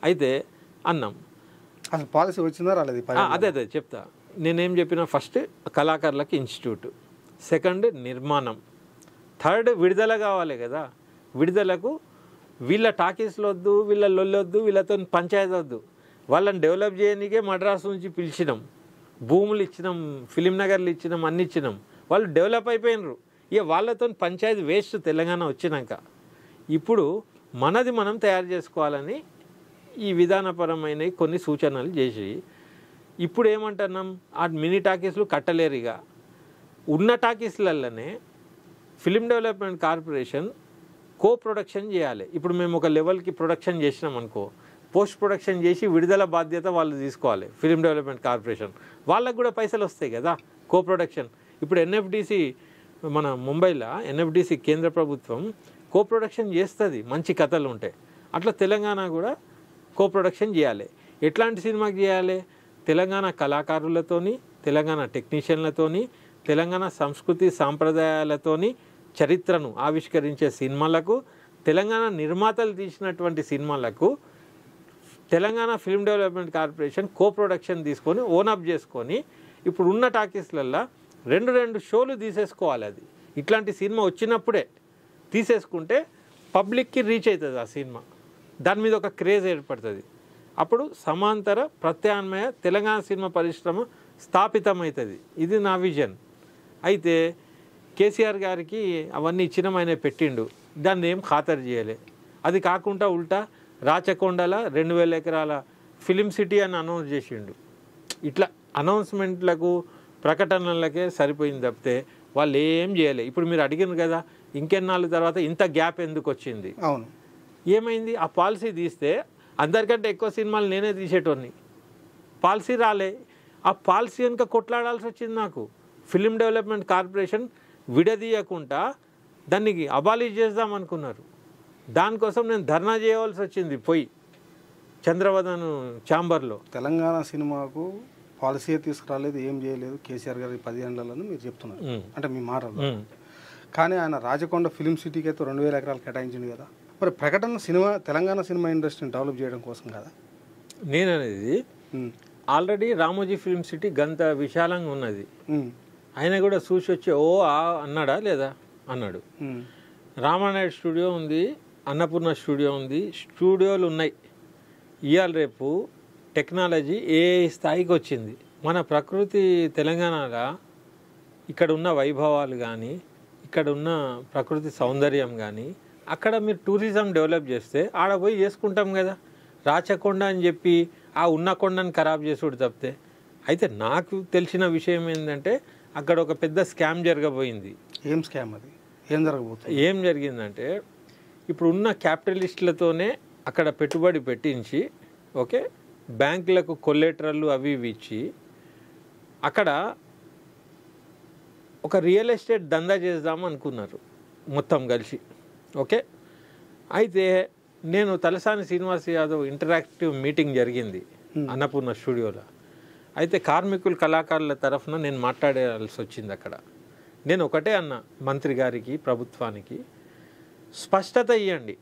S2: అయితే అన్నాం,
S1: అసలు పాలసీ వచ్చిందా రాలేదు?
S2: అదే చెప్తా. నేనేం చెప్పినా, ఫస్ట్ కళాకారులకి ఇన్స్టిట్యూట్, సెకండ్ నిర్మాణం, థర్డ్ విడుదల కావాలి కదా. విడుదలకు వీళ్ళ టాకీస్లు వద్దు, వీళ్ళ లొల్లొద్దు, వీళ్ళతో పంచాయతీ వద్దు. వాళ్ళని డెవలప్ చేయడానికే మద్రాసు నుంచి పిలిచినాం, భూములు ఇచ్చినాం, ఫిలిం నగర్లు ఇచ్చినాం, అన్ని ఇచ్చినాం. వాళ్ళు డెవలప్ అయిపోయినరు. ఇక వాళ్ళతో పంచాయతీ వేస్ట్ తెలంగాణ వచ్చినాక. ఇప్పుడు మనది మనం తయారు చేసుకోవాలని ఈ విధానపరమైన కొన్ని సూచనలు చేసి, ఇప్పుడు ఏమంటున్నాం, ఆ మినీ టాకీస్లు కట్టలేరు. ఇక ఉన్న టాకీస్లలోనే ఫిలిం డెవలప్మెంట్ కార్పొరేషన్ కో ప్రొడక్షన్ చేయాలి. ఇప్పుడు మేము ఒక లెవెల్కి ప్రొడక్షన్ చేసినాం అనుకో, పోస్ట్ ప్రొడక్షన్ చేసి విడుదల బాధ్యత వాళ్ళు తీసుకోవాలి. ఫిలిం డెవలప్మెంట్ కార్పొరేషన్ వాళ్ళకు కూడా పైసలు వస్తాయి కదా, కో ప్రొడక్షన్. ఇప్పుడు ఎన్ఎఫ్డిసి, మన ముంబైలో ఎన్ఎఫ్డిసి కేంద్ర ప్రభుత్వం కో ప్రొడక్షన్ చేస్తుంది మంచి కథలు ఉంటాయి. అట్లా తెలంగాణ కూడా కో ప్రొడక్షన్ చేయాలి. ఎట్లాంటి సినిమాకి చేయాలి? తెలంగాణ కళాకారులతోని, తెలంగాణ టెక్నీషియన్లతోని, తెలంగాణ సంస్కృతి సాంప్రదాయాలతోని చరిత్రను ఆవిష్కరించే సినిమాలకు తెలంగాణ నిర్మాతలు తీసినటువంటి సినిమాలకు తెలంగాణ ఫిల్మ్ డెవలప్మెంట్ కార్పొరేషన్ కో ప్రొడక్షన్ తీసుకొని ఓనప్ చేసుకొని ఇప్పుడు ఉన్న టాకీస్లల్లో రెండు షోలు తీసేసుకోవాలి. అది ఇట్లాంటి సినిమా వచ్చినప్పుడే తీసేసుకుంటే పబ్లిక్కి రీచ్ అవుతుంది ఆ సినిమా, దాని మీద ఒక క్రేజ్ ఏర్పడుతుంది. అప్పుడు సమాంతర ప్రత్యామ్నాయ తెలంగాణ సినిమా పరిశ్రమ స్థాపితమవుతుంది. ఇది నా విజన్. అయితే కేసీఆర్ గారికి అవన్నీ ఇచ్చిన ఆయన పెట్టిండు, దాన్ని ఏం ఖాతరు చేయలే. అది కాకుండా ఉల్టా రాచకొండల 2000 ఎకరాల ఫిలిం సిటీ అని అనౌన్స్ చేసిండు. ఇట్లా అనౌన్స్మెంట్లకు ప్రకటనలకే సరిపోయింది తప్పితే వాళ్ళు ఏం చేయలే. ఇప్పుడు మీరు అడిగినారు కదా ఇంకెన్నాళ్ళ తర్వాత ఇంత గ్యాప్ ఎందుకు వచ్చింది.
S1: అవును,
S2: ఏమైంది? ఆ పాలసీ తీస్తే అందరికంటే ఎక్కువ సినిమాలు నేనే తీసేటోని. పాలసీ రాలే, ఆ పాలసీ కనుక కొట్లాడాల్సి వచ్చింది నాకు. ఫిలిం డెవలప్మెంట్ కార్పొరేషన్ విడదీయకుండా దాన్ని అబాలిష్ చేద్దాం అనుకున్నారు. దానికోసం నేను ధర్నా చేయవలసి వచ్చింది పోయి చంద్రవదన్ ఛాంబర్లో.
S1: తెలంగాణ సినిమాకు పాలసీ తీసుకురాలేదు, ఏం చేయలేదు కేసీఆర్ గారి 10 ఏళ్లలో మీరు చెప్తున్నారు, అంటే మీ మాటలు. కానీ ఆయన రాజకొండ ఫిలిం సిటీకి అయితే 2000 ఎకరాలు కేటాయించింది కదా. మరి ప్రకటన సినిమా తెలంగాణ సినిమా ఇండస్ట్రీని డెవలప్ చేయడం కోసం కదా
S2: నేననేది. ఆల్రెడీ రామోజీ ఫిలిం సిటీ గంత విశాలంగా ఉన్నది. ఆయన కూడా చూసి వచ్చి ఓ అన్నాడా లేదా అన్నాడు. రామానాయుడు స్టూడియో ఉంది, అన్నపూర్ణ స్టూడియో ఉంది, స్టూడియోలు ఉన్నాయి. ఇవాళ రేపు టెక్నాలజీ ఏ స్థాయికి వచ్చింది. మన ప్రకృతి తెలంగాణలో ఇక్కడ ఉన్న వైభవాలు కానీ, ఇక్కడ ఉన్న ప్రకృతి సౌందర్యం కానీ, అక్కడ మీరు టూరిజం డెవలప్ చేస్తే ఆడ పోయి చేసుకుంటాం కదా. రాచకొండ అని చెప్పి ఆ ఉన్న కొండని ఖరాబ్ చేసుడు తప్పితే. అయితే నాకు తెలిసిన విషయం ఏంటంటే అక్కడ ఒక పెద్ద స్కామ్ జరగబోయింది.
S1: ఏం స్కామ్ అది? ఏం జరగబోతుంది?
S2: ఏం జరిగిందంటే ఇప్పుడు ఉన్న క్యాపిటలిస్టులతోనే అక్కడ పెట్టుబడి పెట్టించి ఓకే బ్యాంకులకు కొల్లెటరల్లు అవి ఇవి ఇచ్చి అక్కడ ఒక రియల్ ఎస్టేట్ దందా చేద్దాం అనుకున్నారు మొత్తం కలిసి. ఓకే, అయితే నేను తలసాని శ్రీనివాస్ యాదవ్ ఇంటరాక్టివ్ మీటింగ్ జరిగింది అన్నపూర్ణ స్టూడియోలో. అయితే కార్మికులు కళాకారుల తరఫున నేను మాట్లాడాల్సి వచ్చింది అక్కడ. నేను ఒకటే అన్న మంత్రి గారికి, ప్రభుత్వానికి, స్పష్టత ఇవ్వండి.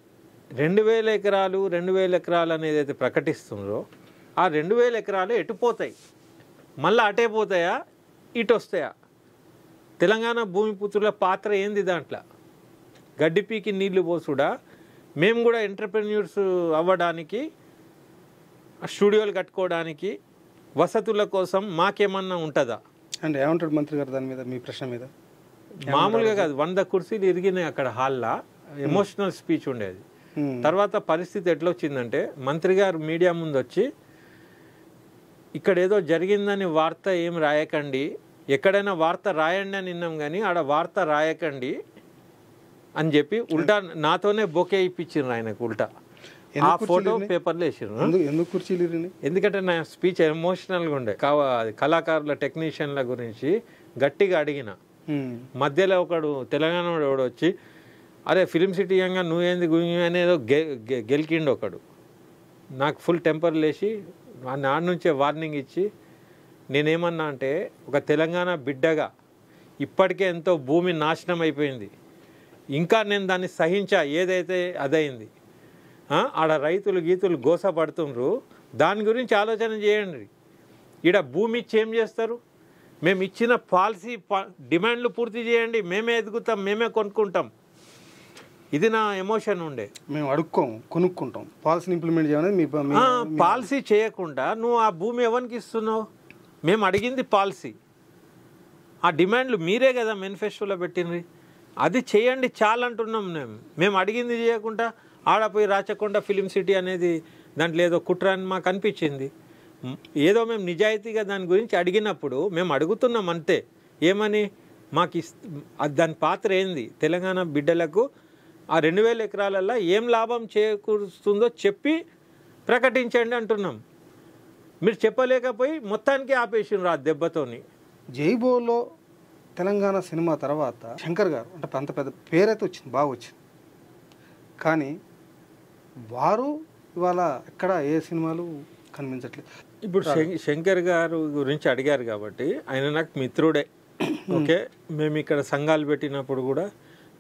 S2: 2000 ఎకరాలు 2000 ఎకరాలు అనేది అయితే ప్రకటిస్తుందో ఆ 2000 ఎకరాలు ఎటుపోతాయి, మళ్ళీ అటే పోతాయా ఇటు వస్తాయా? తెలంగాణ భూమిపుత్రుల పాత్ర ఏంది దాంట్లో? గడ్డి పీకి నీళ్లు పోసుడా? మేము కూడా ఎంటర్ప్రెన్యూర్స్ అవ్వడానికి, స్టూడియోలు కట్టుకోవడానికి, వసతుల కోసం మాకేమన్నా ఉంటుందా?
S1: అంటే ఏమంటాడు మంత్రి గారు దాని మీద, మీ ప్రశ్న మీద?
S2: మామూలుగా కాదు, 100 కుర్చీలు ఇరిగినాయి అక్కడ హాల్లో. ఎమోషనల్ స్పీచ్ ఉండేది. తర్వాత పరిస్థితి ఎట్లా వచ్చిందంటే మంత్రి గారు మీడియా ముందు వచ్చి ఇక్కడ ఏదో జరిగిందని వార్త ఏం రాయకండి, ఎక్కడైనా వార్త రాయండి అని విన్నాం కానీ ఆడ వార్త రాయకండి అని చెప్పి ఉల్టా నాతోనే బొకే ఇప్పించారు ఆయనకు. ఉల్టా ఆ ఫోటో పేపర్లో వేసారు.
S1: ఎందుకు కుర్చీలు ఇరిగినాయి?
S2: ఎందుకంటే నా స్పీచ్ ఎమోషనల్గా ఉండే. కళాకారుల టెక్నీషియన్ల గురించి గట్టిగా అడిగిన. మధ్యలో ఒకడు తెలంగాణ వాడు వచ్చి అరే ఫిలిం సిటీ యంగా నువ్వేంది అనేదో గెలికిండు ఒకడు. నాకు ఫుల్ టెంపర్ లేచి నాన్న నుంచే వార్నింగ్ ఇచ్చి నేనేమన్నా అంటే ఒక తెలంగాణ బిడ్డగా ఇప్పటికే ఎంతో భూమి నాశనం అయిపోయింది, ఇంకా నేను దాన్ని సహించా, ఏదైతే అదైంది. ఆడ రైతులు గీతులు గోసపడుతుండ్రు, దాని గురించి ఆలోచన చేయండి. ఈడ భూమి ఇచ్చి ఏం చేస్తారు? మేము ఇచ్చిన పాలసీ డిమాండ్లు పూర్తి చేయండి, మేమే ఎదుగుతాం, మేమే కొనుక్కుంటాం. ఇది నా ఎమోషన్ ఉండే.
S1: మేము అడుక్కోము, కొనుక్కుంటాం. పాలసీని ఇంప్లిమెంట్ చేయాలని
S2: పాలసీ చేయకుండా నువ్వు ఆ భూమి ఎవరికి ఇస్తున్నావు? మేము అడిగింది పాలసీ, ఆ డిమాండ్లు మీరే కదా మేనిఫెస్టోలో పెట్టినవి, అది చేయండి చాలంటున్నాం. మేము అడిగింది చేయకుండా ఆడపోయి రాచకొండ ఫిలిం సిటీ అనేది దాంట్లో ఏదో కుట్ర అని మాకు అనిపించింది. ఏదో మేము నిజాయితీగా దాని గురించి అడిగినప్పుడు మేము అడుగుతున్నాం అంతే. ఏమని? మాకు దాని పాత్ర ఏంది? తెలంగాణ బిడ్డలకు ఆ 2000 ఎకరాలలో ఏం లాభం చేకూరుస్తుందో చెప్పి ప్రకటించండి అంటున్నాం. మీరు చెప్పలేకపోయి మొత్తానికి ఆపేసినారు ఆ దెబ్బతోని.
S1: జైబోలో తెలంగాణ సినిమా తర్వాత శంకర్ గారు అంటే అంత పెద్ద పేరైతే వచ్చింది, బాగా వచ్చింది. కానీ వారు ఇవాళ ఎక్కడ ఏ సినిమాలు కనిపించట్లేదు.
S2: ఇప్పుడు శంకర్ గారు గురించి అడిగారు కాబట్టి ఆయన నాకు మిత్రుడే. ఓకే, మేము ఇక్కడ సంఘాలు పెట్టినప్పుడు కూడా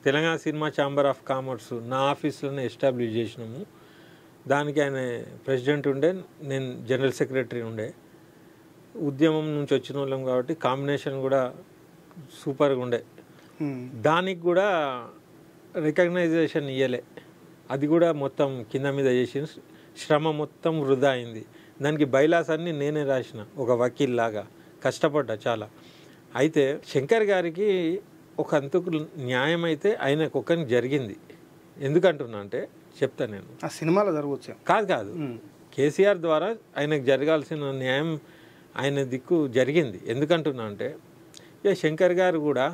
S2: Telangana cinema chamber of commerce నా ఆఫీస్లోనే ఎస్టాబ్లిష్ చేసినాము. దానికి ఆయన ప్రెసిడెంట్ ఉండే, నేను జనరల్ సెక్రటరీ ఉండే. ఉద్యమం నుంచి వచ్చిన వాళ్ళం కాబట్టి కాంబినేషన్ కూడా సూపర్గా ఉండే. దానికి కూడా రికగ్నైజేషన్ ఇవ్వలే, అది కూడా మొత్తం కింద మీద చేసిన శ్రమ మొత్తం వృధా అయింది. దానికి బైలాస్ అన్నీ నేనే రాసిన, ఒక వకీల్ లాగా కష్టపడ్డా చాలా. అయితే శంకర్ గారికి ఒక అంతకు న్యాయం అయితే ఆయనకు ఒక్కరికి జరిగింది. ఎందుకంటున్నా అంటే చెప్తా నేను,
S1: ఆ సినిమాలో జరగవచ్చు
S2: కాదు కేసీఆర్ ద్వారా ఆయనకు జరగాల్సిన న్యాయం ఆయన దిక్కు జరిగింది. ఎందుకంటున్నా అంటే ఇక శంకర్ గారు కూడా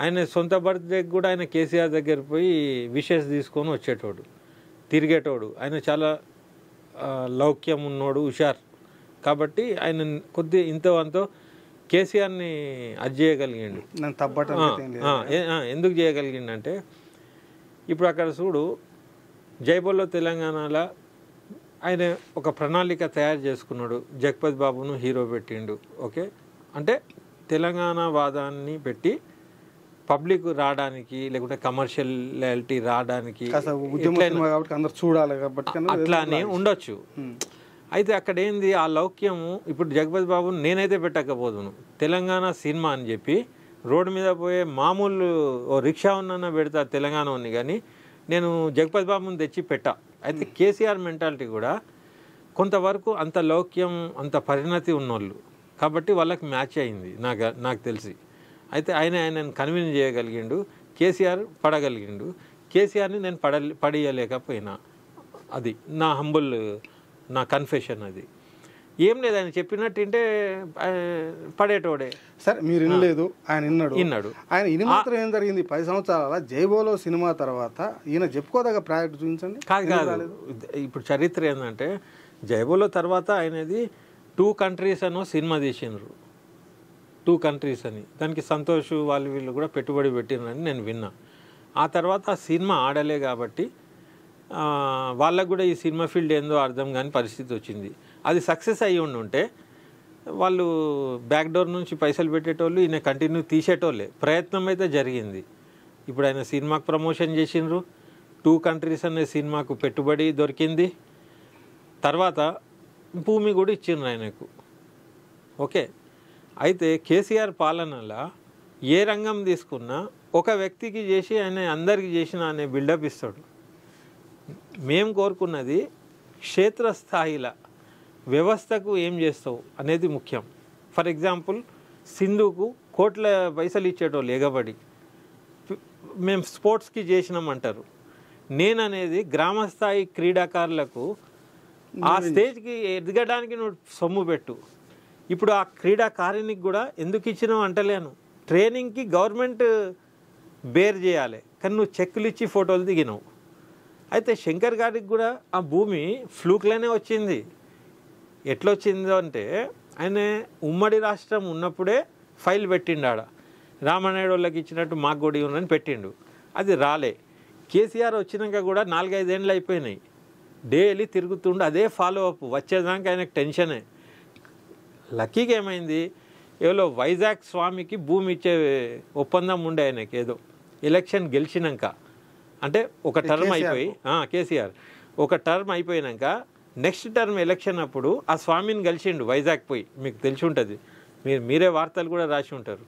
S2: ఆయన సొంత బర్త్డేకి కూడా ఆయన కేసీఆర్ దగ్గర పోయి విషెస్ తీసుకొని వచ్చేటోడు, తిరిగేటోడు. ఆయన చాలా లౌక్యం ఉన్నోడు, హుషార్. కాబట్టి ఆయన కొద్ది ఇంతో అంతో కేసీఆర్ని అది చేయగలిగిండు. ఎందుకు చేయగలిగిండంటే ఇప్పుడు అక్కడ చూడు, జైబోలో తెలంగాణలో ఆయన ఒక ప్రణాళిక తయారు చేసుకున్నాడు. జగపతి బాబును హీరో పెట్టిండు. ఓకే, అంటే తెలంగాణ వాదాన్ని పెట్టి పబ్లిక్ రావడానికి, లేకుంటే కమర్షియలిటీ రావడానికి
S1: చూడాలి
S2: అట్లానే ఉండొచ్చు. అయితే అక్కడ ఏంది ఆ లౌక్యము. ఇప్పుడు జగపతి బాబును నేనైతే పెట్టకపోదును, తెలంగాణ సినిమా అని చెప్పి రోడ్డు మీద పోయే మామూలు ఓ రిక్షా ఉన్న పెడతా తెలంగాణ ఉంది, కానీ నేను జగపతి బాబుని తెచ్చి పెట్టా. అయితే కేసీఆర్ మెంటాలిటీ కూడా కొంతవరకు అంత లౌక్యం, అంత పరిణతి ఉన్నోళ్ళు కాబట్టి వాళ్ళకి మ్యాచ్ అయింది నాకు తెలిసి. అయితే ఆయనను కన్విన్స్ చేయగలిగిండు, కేసీఆర్ పడగలిగిండు. కేసీఆర్ని నేను పడేయలేకపోయినా. అది నా హంబుల్, నా కన్ఫెషన్. అది ఏం లేదు, ఆయన చెప్పినట్టుంటే పడేటోడే.
S1: సరే, మీరు వినలేదు, ఆయన విన్నాడు. ఆయన ఇని మాత్రం ఏం జరిగింది 10 సంవత్సరాల జైబోలో సినిమా తర్వాత ఈయన చెప్పుకోదగ్గ ప్రాజెక్ట్ చూపించండి.
S2: కాదు, ఇప్పుడు చరిత్ర ఏంటంటే జైబోలో తర్వాత ఆయనది 2 కంట్రీస్ అనో సినిమా తీసిండ్రు. 2 కంట్రీస్ అని, దానికి సంతోష్ వీళ్ళు కూడా పెట్టుబడి పెట్టినని నేను విన్నా. ఆ తర్వాత ఆ సినిమా ఆడలే కాబట్టి వాళ్ళకు కూడా ఈ సినిమా ఫీల్డ్ ఏందో అర్థం కాని పరిస్థితి వచ్చింది. అది సక్సెస్ అయ్యి ఉంటే వాళ్ళు బ్యాక్ డోర్ నుంచి పైసలు పెట్టేటోళ్ళు, ఈయన కంటిన్యూ తీసేటోళ్ళే. ప్రయత్నం అయితే జరిగింది. ఇప్పుడు ఆయన సినిమాకు ప్రమోషన్ చేసిండ్రు, 2 కంట్రీస్ అనే సినిమాకు పెట్టుబడి దొరికింది. తర్వాత భూమి కూడా ఇచ్చిండ్రు ఆయనకు. ఓకే, అయితే కేసీఆర్ పాలనలో ఏ రంగం తీసుకున్నా ఒక వ్యక్తికి చేసి ఆయన అందరికీ చేసిన అనే బిల్డప్ ఇస్తాడు. మేము కోరుకున్నది క్షేత్రస్థాయిలో వ్యవస్థకు ఏం చేస్తావు అనేది ముఖ్యం. ఫర్ ఎగ్జాంపుల్, సింధుకు కోట్ల పైసలు ఇచ్చేటోళ్ళు ఎగబడి మేము స్పోర్ట్స్కి చేసినామంటారు. నేననేది గ్రామస్థాయి క్రీడాకారులకు ఆ స్టేజ్కి ఎదగడానికి నువ్వు సొమ్ము పెట్టు. ఇప్పుడు ఆ క్రీడాకారునికి కూడా ఎందుకు ఇచ్చినావు అంటలేను, ట్రైనింగ్కి గవర్నమెంట్ బేర్ చేయాలి, కానీ నువ్వు చెక్కులు ఇచ్చి ఫోటోలు దిగినావు. అయితే శంకర్ గారికి కూడా ఆ భూమి ఫ్లూక్లోనే వచ్చింది. ఎట్లా వచ్చిందో అంటే ఆయన ఉమ్మడి రాష్ట్రం ఉన్నప్పుడే ఫైల్ పెట్టిండు, ఆడ రామనాయుడు వాళ్ళకి ఇచ్చినట్టు మాకు కూడా ఇవ్వనని పెట్టిండు. అది రాలే. కేసీఆర్ వచ్చినాక కూడా 4-5 ఏళ్ళు అయిపోయినాయి. డైలీ తిరుగుతుండు, అదే ఫాలో అప్. వచ్చేదాకా ఆయనకు టెన్షనే. లక్కీగా ఏమైంది, ఏదో వైజాగ్ స్వామికి భూమి ఇచ్చే ఒప్పందం ఉండే ఆయనకి. ఏదో ఎలక్షన్ గెలిచినాక, అంటే ఒక టర్మ్ అయిపోయి కేసీఆర్ ఒక టర్మ్ అయిపోయినాక నెక్స్ట్ టర్మ్ ఎలక్షన్ అప్పుడు ఆ స్వామిని కలిసిండు వైజాగ్ పోయి. మీకు తెలిసి ఉంటుంది, మీరే వార్తలు కూడా రాసి ఉంటారు.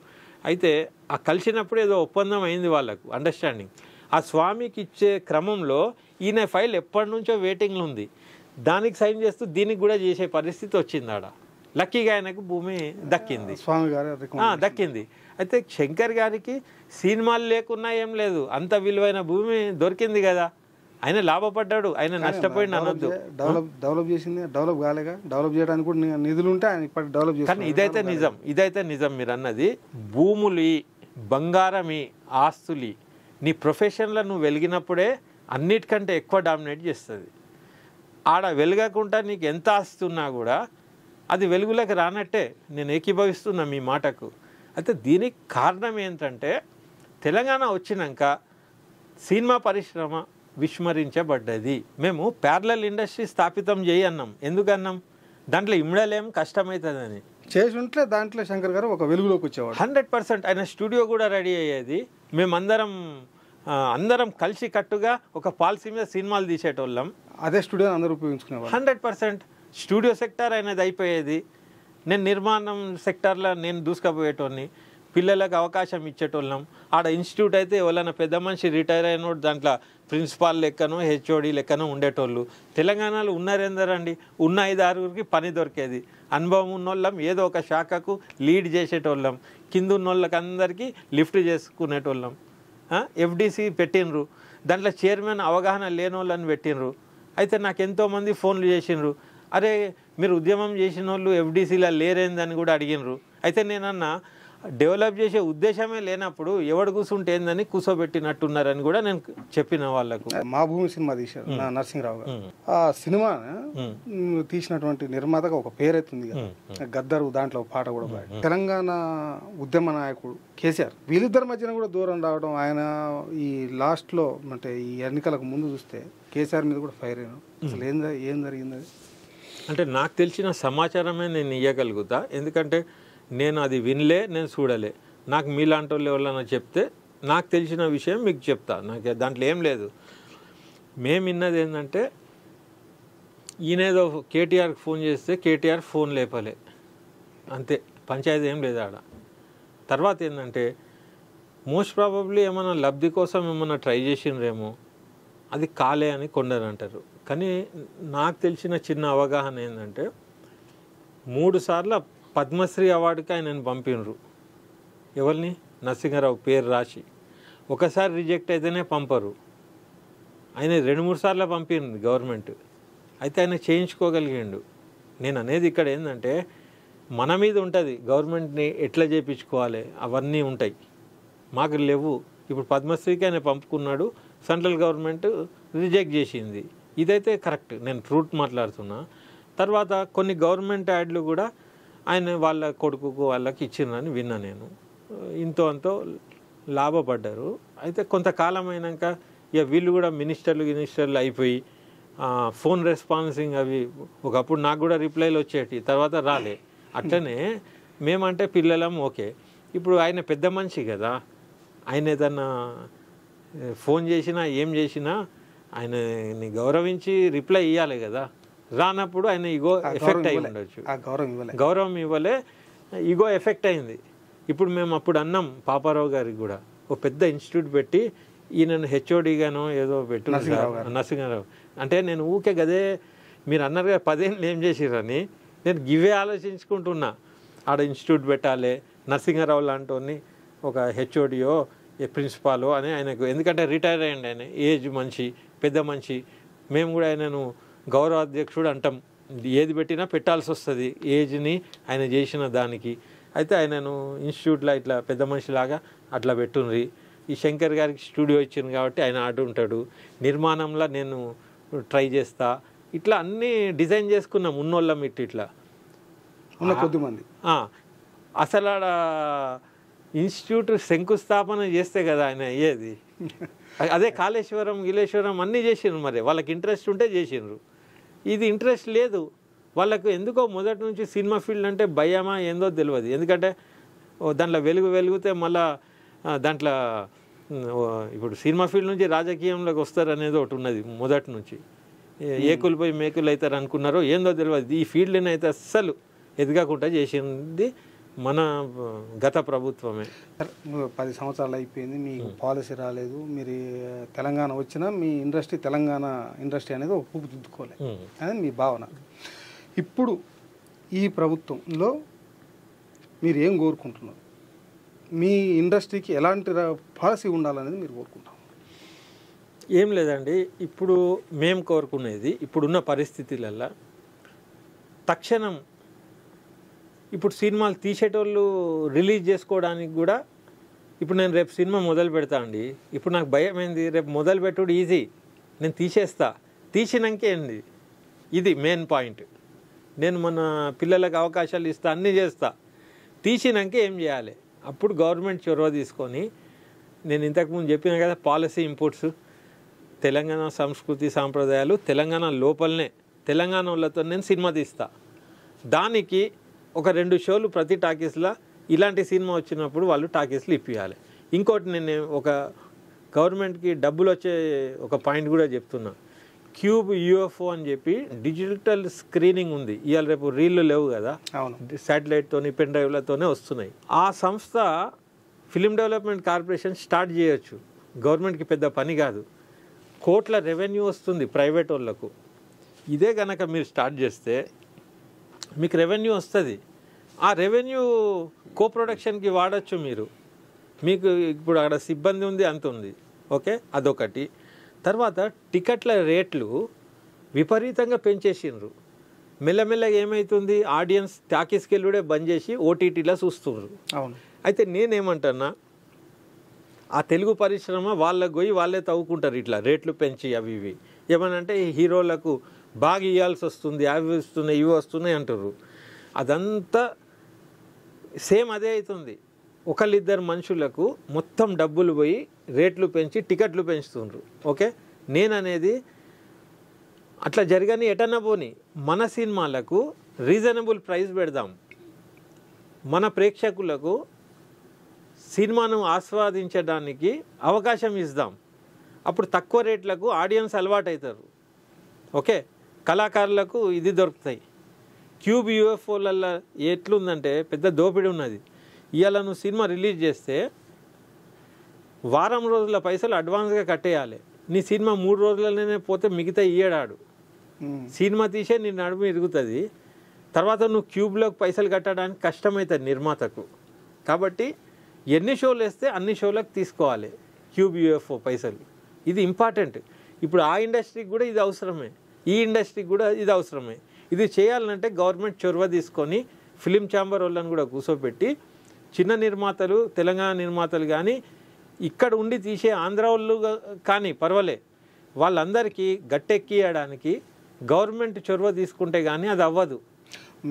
S2: అయితే ఆ కలిసినప్పుడు ఏదో ఒప్పందం అయింది వాళ్ళకు, అండర్స్టాండింగ్. ఆ స్వామికి ఇచ్చే క్రమంలో ఈయన ఫైల్ ఎప్పటి నుంచో వెయిటింగ్లో ఉంది. దానికి సైన్ చేస్తూ దీనికి కూడా చేసే పరిస్థితి వచ్చింది ఆడ. లక్కీగా ఆయనకు భూమి దక్కింది,
S1: స్వామి గారు
S2: దక్కింది. అయితే శంకర్ గారికి సినిమాలు లేకున్నా ఏం లేదు, అంత విలువైన భూమి దొరికింది కదా. ఆయన లాభపడ్డాడు, ఆయన నష్టపోయింది అనొద్దు.
S1: డెవలప్ చేసింది, డెవలప్ కాలేగా. డెవలప్ చేయడానికి కూడా నిధులు ఉంటే ఆయన ఇప్పటి డెవలప్ చేసి.
S2: కానీ ఇదైతే నిజం మీరు అన్నది. భూములు, బంగారమి, ఆస్తులి నీ ప్రొఫెషన్లో నువ్వు వెలిగినప్పుడే అన్నిటికంటే ఎక్కువ డామినేట్ చేస్తుంది. ఆడ వెలగకుండా నీకు ఎంత ఆస్తి ఉన్నా కూడా అది వెలుగులోకి రానట్టే. నేను ఏకీభవిస్తున్నా మీ మాటకు. అయితే దీనికి కారణం ఏంటంటే తెలంగాణ వచ్చినాక సినిమా పరిశ్రమ విస్మరించబడ్డది. మేము ప్యారలల్ ఇండస్ట్రీ స్థాపితం చేయన్నాం. ఎందుకన్నాం? దాంట్లో ఇమ్మడలేం, కష్టమవుతుందని.
S1: చేసి ఉంటే దాంట్లో శంకర్ గారు ఒక వెలుగులోకి వచ్చేవాడు.
S2: 100%. ఆయన స్టూడియో కూడా రెడీ అయ్యేది. మేమందరం అందరం కలిసి కట్టుగా ఒక పాలసీ మీద సినిమాలు తీసేటోళ్ళం.
S1: అదే స్టూడియో అందరూ ఉపయోగించుకునేవాళ్ళు.
S2: 100% స్టూడియో సెక్టార్ అనేది అయిపోయేది. నేను నిర్మాణం సెక్టార్లో నేను దూసుకపోయేటోడిని, పిల్లలకు అవకాశం ఇచ్చేటోళ్ళం. ఆడ ఇన్స్టిట్యూట్ అయితే ఎవరైనా పెద్ద మనిషి రిటైర్ అయినోడు దాంట్లో ప్రిన్సిపాల్ లెక్కనో హెచ్ఓడి లెక్కనో ఉండేటోళ్ళు. తెలంగాణలో ఉన్నారెందరండి, ఉన్న 5-6 పని దొరికేది. అనుభవం ఉన్నోళ్ళం, ఏదో ఒక శాఖకు లీడ్ చేసేటోళ్ళం, కింద ఉన్నోళ్ళకి అందరికీ లిఫ్ట్ చేసుకునేటోళ్ళం. ఎఫ్డీసీ పెట్టినరు, దాంట్లో చైర్మన్ అవగాహన లేని వాళ్ళని పెట్టినరు. అయితే నాకు ఎంతోమంది ఫోన్లు చేసినారు, అరే మీరు ఉద్యమం చేసిన వాళ్ళు ఎఫ్డీసీలో లేరేందని కూడా అడిగినరు. అయితే నేనన్నా డెవలప్ చేసే ఉద్దేశమే లేనప్పుడు ఎవడు కూర్చుంటే ఏందని కూర్చోబెట్టినట్టున్నారని కూడా నేను చెప్పిన వాళ్ళకు.
S1: మా భూమి సినిమా తీశారు నరసింహరావు గారు. ఆ సినిమా తీసినటువంటి నిర్మాతగా ఒక పేరైతుంది గద్దరు, దాంట్లో పాట కూడా పాడు. తెలంగాణ ఉద్యమ నాయకుడు కేసీఆర్, వీళ్ళిద్దరి మధ్యన కూడా దూరం రావడం. ఆయన ఈ లాస్ట్లో అంటే ఈ ఎన్నికలకు ముందు చూస్తే కేసీఆర్ మీద కూడా ఫైర్ అయినా. అసలు ఏం జరిగింది అది?
S2: అంటే నాకు తెలిసిన సమాచారమే నేను ఇవ్వగలుగుతా, ఎందుకంటే నేను అది వినలే, నేను చూడలే. నాకు మీలాంటి వాళ్ళు ఎవరైనా చెప్తే నాకు తెలిసిన విషయం మీకు చెప్తా. నాకు దాంట్లో ఏం లేదు. మేము విన్నది ఏంటంటే ఈయనేదో కేటీఆర్కి ఫోన్ చేస్తే కేటీఆర్ ఫోన్ లేపలే, అంతే. పంచాయతీ ఏం లేదు ఆడ. తర్వాత ఏంటంటే మోస్ట్ ప్రాబబ్లీ ఏమైనా లబ్ధి కోసం ఏమైనా ట్రై చేసినరేమో, అది కాలే అని కొందరు అంటారు. కానీ నాకు తెలిసిన చిన్న అవగాహన ఏంటంటే 3 సార్లు పద్మశ్రీ అవార్డుకి ఆయనను పంపినరు. ఎవరిని? నరసింహారావు పేరు రాసి. ఒకసారి రిజెక్ట్ అయితేనే పంపరు. ఆయన 2-3 సార్లు పంపింది గవర్నమెంట్. అయితే ఆయన చేయించుకోగలిగిండు. నేను అనేది ఇక్కడ ఏంటంటే మన మీద ఉంటుంది గవర్నమెంట్ని ఎట్లా చేయించుకోవాలి, అవన్నీ ఉంటాయి. మాకు లేవు. ఇప్పుడు పద్మశ్రీకి ఆయన పంపుకున్నాడు, సెంట్రల్ గవర్నమెంట్ రిజెక్ట్ చేసింది. ఇదైతే కరెక్ట్, నేను ట్రూత్ మాట్లాడుతున్నా. తర్వాత కొన్ని గవర్నమెంట్ యాడ్లు కూడా ఆయన వాళ్ళ కొడుకుకు వాళ్ళకి ఇచ్చినని విన్నా నేను. ఇంతో అంతో లాభపడ్డారు. అయితే కొంతకాలం అయినాక ఇక వీళ్ళు కూడా మినిస్టర్లు అయిపోయి ఫోన్ రెస్పాన్సింగ్ అవి ఒకప్పుడు నాకు కూడా రిప్లైలు వచ్చేటి, తర్వాత రాలే. అట్లనే మేమంటే పిల్లలం ఓకే. ఇప్పుడు ఆయన పెద్ద మనిషి కదా, ఆయన ఏదన్నా ఫోన్ చేసినా ఏం చేసినా ఆయనని గౌరవించి రిప్లై ఇవ్వాలి కదా. రానప్పుడు ఆయన ఈగో ఎఫెక్ట్ అయి ఉండొచ్చు. గౌరవం ఇవ్వలే, ఈగో ఎఫెక్ట్ అయింది. ఇప్పుడు మేము అప్పుడు అన్నాం పాపారావు గారికి కూడా ఒక పెద్ద ఇన్స్టిట్యూట్ పెట్టి ఈయనను హెచ్ఓడిగానో ఏదో పెట్టు నరసింహారావు అంటే నేను ఊకే గదే మీరు అన్నారు కదా 10 ఏళ్ళు ఏం చేసిరని, నేను గివే ఆలోచించుకుంటున్నా. ఆడ ఇన్స్టిట్యూట్ పెట్టాలి, నరసింహారావు లాంటి ఒక హెచ్ఓడియో ప్రిన్సిపాలో అని ఆయనకు, ఎందుకంటే రిటైర్ అయ్యండి ఆయన, ఏజ్ మనిషి, పెద్ద మనిషి. మేము కూడా ఆయనను గౌరవ అధ్యక్షుడు అంటాం, ఏది పెట్టినా పెట్టాల్సి వస్తుంది ఏజ్ని ఆయన చేసిన దానికి. అయితే ఆయనను ఇన్స్టిట్యూట్లో ఇట్లా పెద్ద మనిషిలాగా అట్లా పెట్టుండ్రి. ఈ శంకర్ గారికి స్టూడియో ఇచ్చింది కాబట్టి ఆయన ఆడు ఉంటాడు, నిర్మాణంలో నేను ట్రై చేస్తా, ఇట్లా అన్నీ డిజైన్ చేసుకున్నాం ఉన్నోళ్ళం ఇట్లా
S1: కొద్దిమంది.
S2: అసలు ఆడ ఇన్స్టిట్యూట్ శంకుస్థాపన చేస్తే కదా ఆయన అయ్యేది. అదే కాళేశ్వరం గిలేశ్వరం అన్నీ చేసిండ్రు. మరి వాళ్ళకి ఇంట్రెస్ట్ ఉంటే చేసిండ్రు, ఇది ఇంట్రెస్ట్ లేదు వాళ్ళకు. ఎందుకో మొదటి నుంచి సినిమా ఫీల్డ్ అంటే భయమా ఏందో తెలియదు. ఎందుకంటే దాంట్లో వెలిగితే మళ్ళా దాంట్లో ఇప్పుడు సినిమా ఫీల్డ్ నుంచి రాజకీయంలోకి వస్తారు అనేది ఒకటి ఉన్నది మొదటి నుంచి. ఏకులు పోయి మేకులు అవుతారు అనుకున్నారో ఏందో తెలియదు. ఈ ఫీల్డ్ని అయితే అస్సలు ఎదగకుండా చేసింది మన గత ప్రభుత్వమే.
S1: 10 సంవత్సరాలు అయిపోయింది, మీకు పాలసీ రాలేదు, మీరు తెలంగాణ వచ్చినా మీ ఇండస్ట్రీ తెలంగాణ ఇండస్ట్రీ అనేది ఒక రూపుదిద్దుకోలే అనేది మీ భావన. ఇప్పుడు ఈ ప్రభుత్వంలో మీరు ఏం కోరుకుంటున్నారు? మీ ఇండస్ట్రీకి ఎలాంటి పాలసీ ఉండాలనేది మీరు కోరుకుంటాం?
S2: ఏం లేదండి, ఇప్పుడు మేము కోరుకునేది ఇప్పుడున్న పరిస్థితులలో తక్షణం ఇప్పుడు సినిమాలు తీసేటోళ్ళు రిలీజ్ చేసుకోవడానికి కూడా ఇప్పుడు నేను రేపు సినిమా మొదలు పెడతా అండి. ఇప్పుడు నాకు భయం ఏంది, రేపు మొదలు పెట్టుడు ఈజీ, నేను తీసేస్తా, తీసినాకే ఏంది, ఇది మెయిన్ పాయింట్. నేను మన పిల్లలకు అవకాశాలు ఇస్తా, అన్నీ చేస్తా, తీసినాకే ఏం చేయాలి? అప్పుడు గవర్నమెంట్ చొరవ తీసుకొని, నేను ఇంతకుముందు చెప్పిన కదా పాలసీ ఇన్పుట్స్, తెలంగాణ సంస్కృతి సాంప్రదాయాలు తెలంగాణ లోపలనే తెలంగాణ వాళ్ళతో నేను సినిమా తీస్తా, దానికి ఒక 2 షోలు ప్రతి టాకీస్లో ఇలాంటి సినిమా వచ్చినప్పుడు వాళ్ళు టాకీస్లు ఇప్పియాలి. ఇంకోటి నేను ఒక గవర్నమెంట్కి డబ్బులు వచ్చే ఒక పాయింట్ కూడా చెప్తున్నా. క్యూబ్ యూఎఫ్ఓ అని చెప్పి డిజిటల్ స్క్రీనింగ్ ఉంది. ఇవాళ రేపు రీళ్లు లేవు కదా, శాటిలైట్తోని పెన్ డ్రైవ్లతోనే వస్తున్నాయి. ఆ సంస్థ ఫిలిం డెవలప్మెంట్ కార్పొరేషన్ స్టార్ట్ చేయొచ్చు. గవర్నమెంట్కి పెద్ద పని కాదు, కోట్ల రెవెన్యూ వస్తుంది ప్రైవేట్ వాళ్ళకు. ఇదే కనుక మీరు స్టార్ట్ చేస్తే మీకు రెవెన్యూ వస్తుంది. ఆ రెవెన్యూ కో ప్రొడక్షన్కి వాడచ్చు మీరు. మీకు ఇప్పుడు అక్కడ సిబ్బంది ఉంది, అంత ఉంది, ఓకే, అదొకటి. తర్వాత టికెట్ల రేట్లు విపరీతంగా పెంచేసిండ్రు. మెల్లమెల్లగా ఏమవుతుంది, ఆడియన్స్ టాకీస్కి వెళ్ళుడే బంద్ చేసి ఓటీటీలో చూస్తున్నారు.
S1: అవును.
S2: అయితే నేనేమంటున్నా, ఆ తెలుగు పరిశ్రమ వాళ్ళకు పోయి వాళ్ళే తవ్వుకుంటారు ఇట్లా రేట్లు పెంచి అవి ఇవి. ఏమనంటే హీరోలకు బాగా ఇవ్వాల్సి వస్తుంది, అవి వస్తున్నాయి ఇవి వస్తున్నాయి అంటారు. అదంతా సేమ్ అదే అవుతుంది. ఒకళ్ళిద్దరు మనుషులకు మొత్తం డబ్బులు పోయి రేట్లు పెంచి టికెట్లు పెంచుతుండ్రు. ఓకే, నేననేది అట్లా జరగని ఎటన్నా పోని మన సినిమాలకు రీజనబుల్ ప్రైస్ పెడదాం. మన ప్రేక్షకులకు సినిమాను ఆస్వాదించడానికి అవకాశం ఇద్దాం. అప్పుడు తక్కువ రేట్లకు ఆడియన్స్ అలవాటు అవుతారు. ఓకే, కళాకారులకు ఇది దొరుకుతాయి. క్యూబ్ యూఎఫ్ఓలలో ఎట్లుందంటే పెద్ద దోపిడీ ఉన్నది. ఇవాళ నువ్వు సినిమా రిలీజ్ చేస్తే వారం రోజుల పైసలు అడ్వాన్స్గా కట్టేయాలి. నీ సినిమా 3 రోజులనే పోతే మిగతా ఇయ్యడాడు. సినిమా తీసే నీ నడుము ఇరుగుతుంది. తర్వాత నువ్వు క్యూబ్లోకి పైసలు కట్టడానికి కష్టమవుతుంది నిర్మాతకు. కాబట్టి ఎన్ని షోలు వేస్తే అన్ని షోలకు తీసుకోవాలి క్యూబ్ యూఎఫ్ఓ పైసలు. ఇది ఇంపార్టెంట్. ఇప్పుడు ఆ ఇండస్ట్రీకి కూడా ఇది అవసరమే, ఈ ఇండస్ట్రీకి కూడా ఇది అవసరమే. ఇది చేయాలంటే గవర్నమెంట్ చొరవ తీసుకొని ఫిలిం ఛాంబర్ వాళ్ళని కూడా కూర్చోబెట్టి చిన్న నిర్మాతలు, తెలంగాణ నిర్మాతలు కానీ ఇక్కడ ఉండి తీసే ఆంధ్ర వాళ్ళు కానీ పర్వాలే, వాళ్ళందరికీ గట్టెక్కియడానికి గవర్నమెంట్ చొరవ తీసుకుంటే కానీ అది అవ్వదు.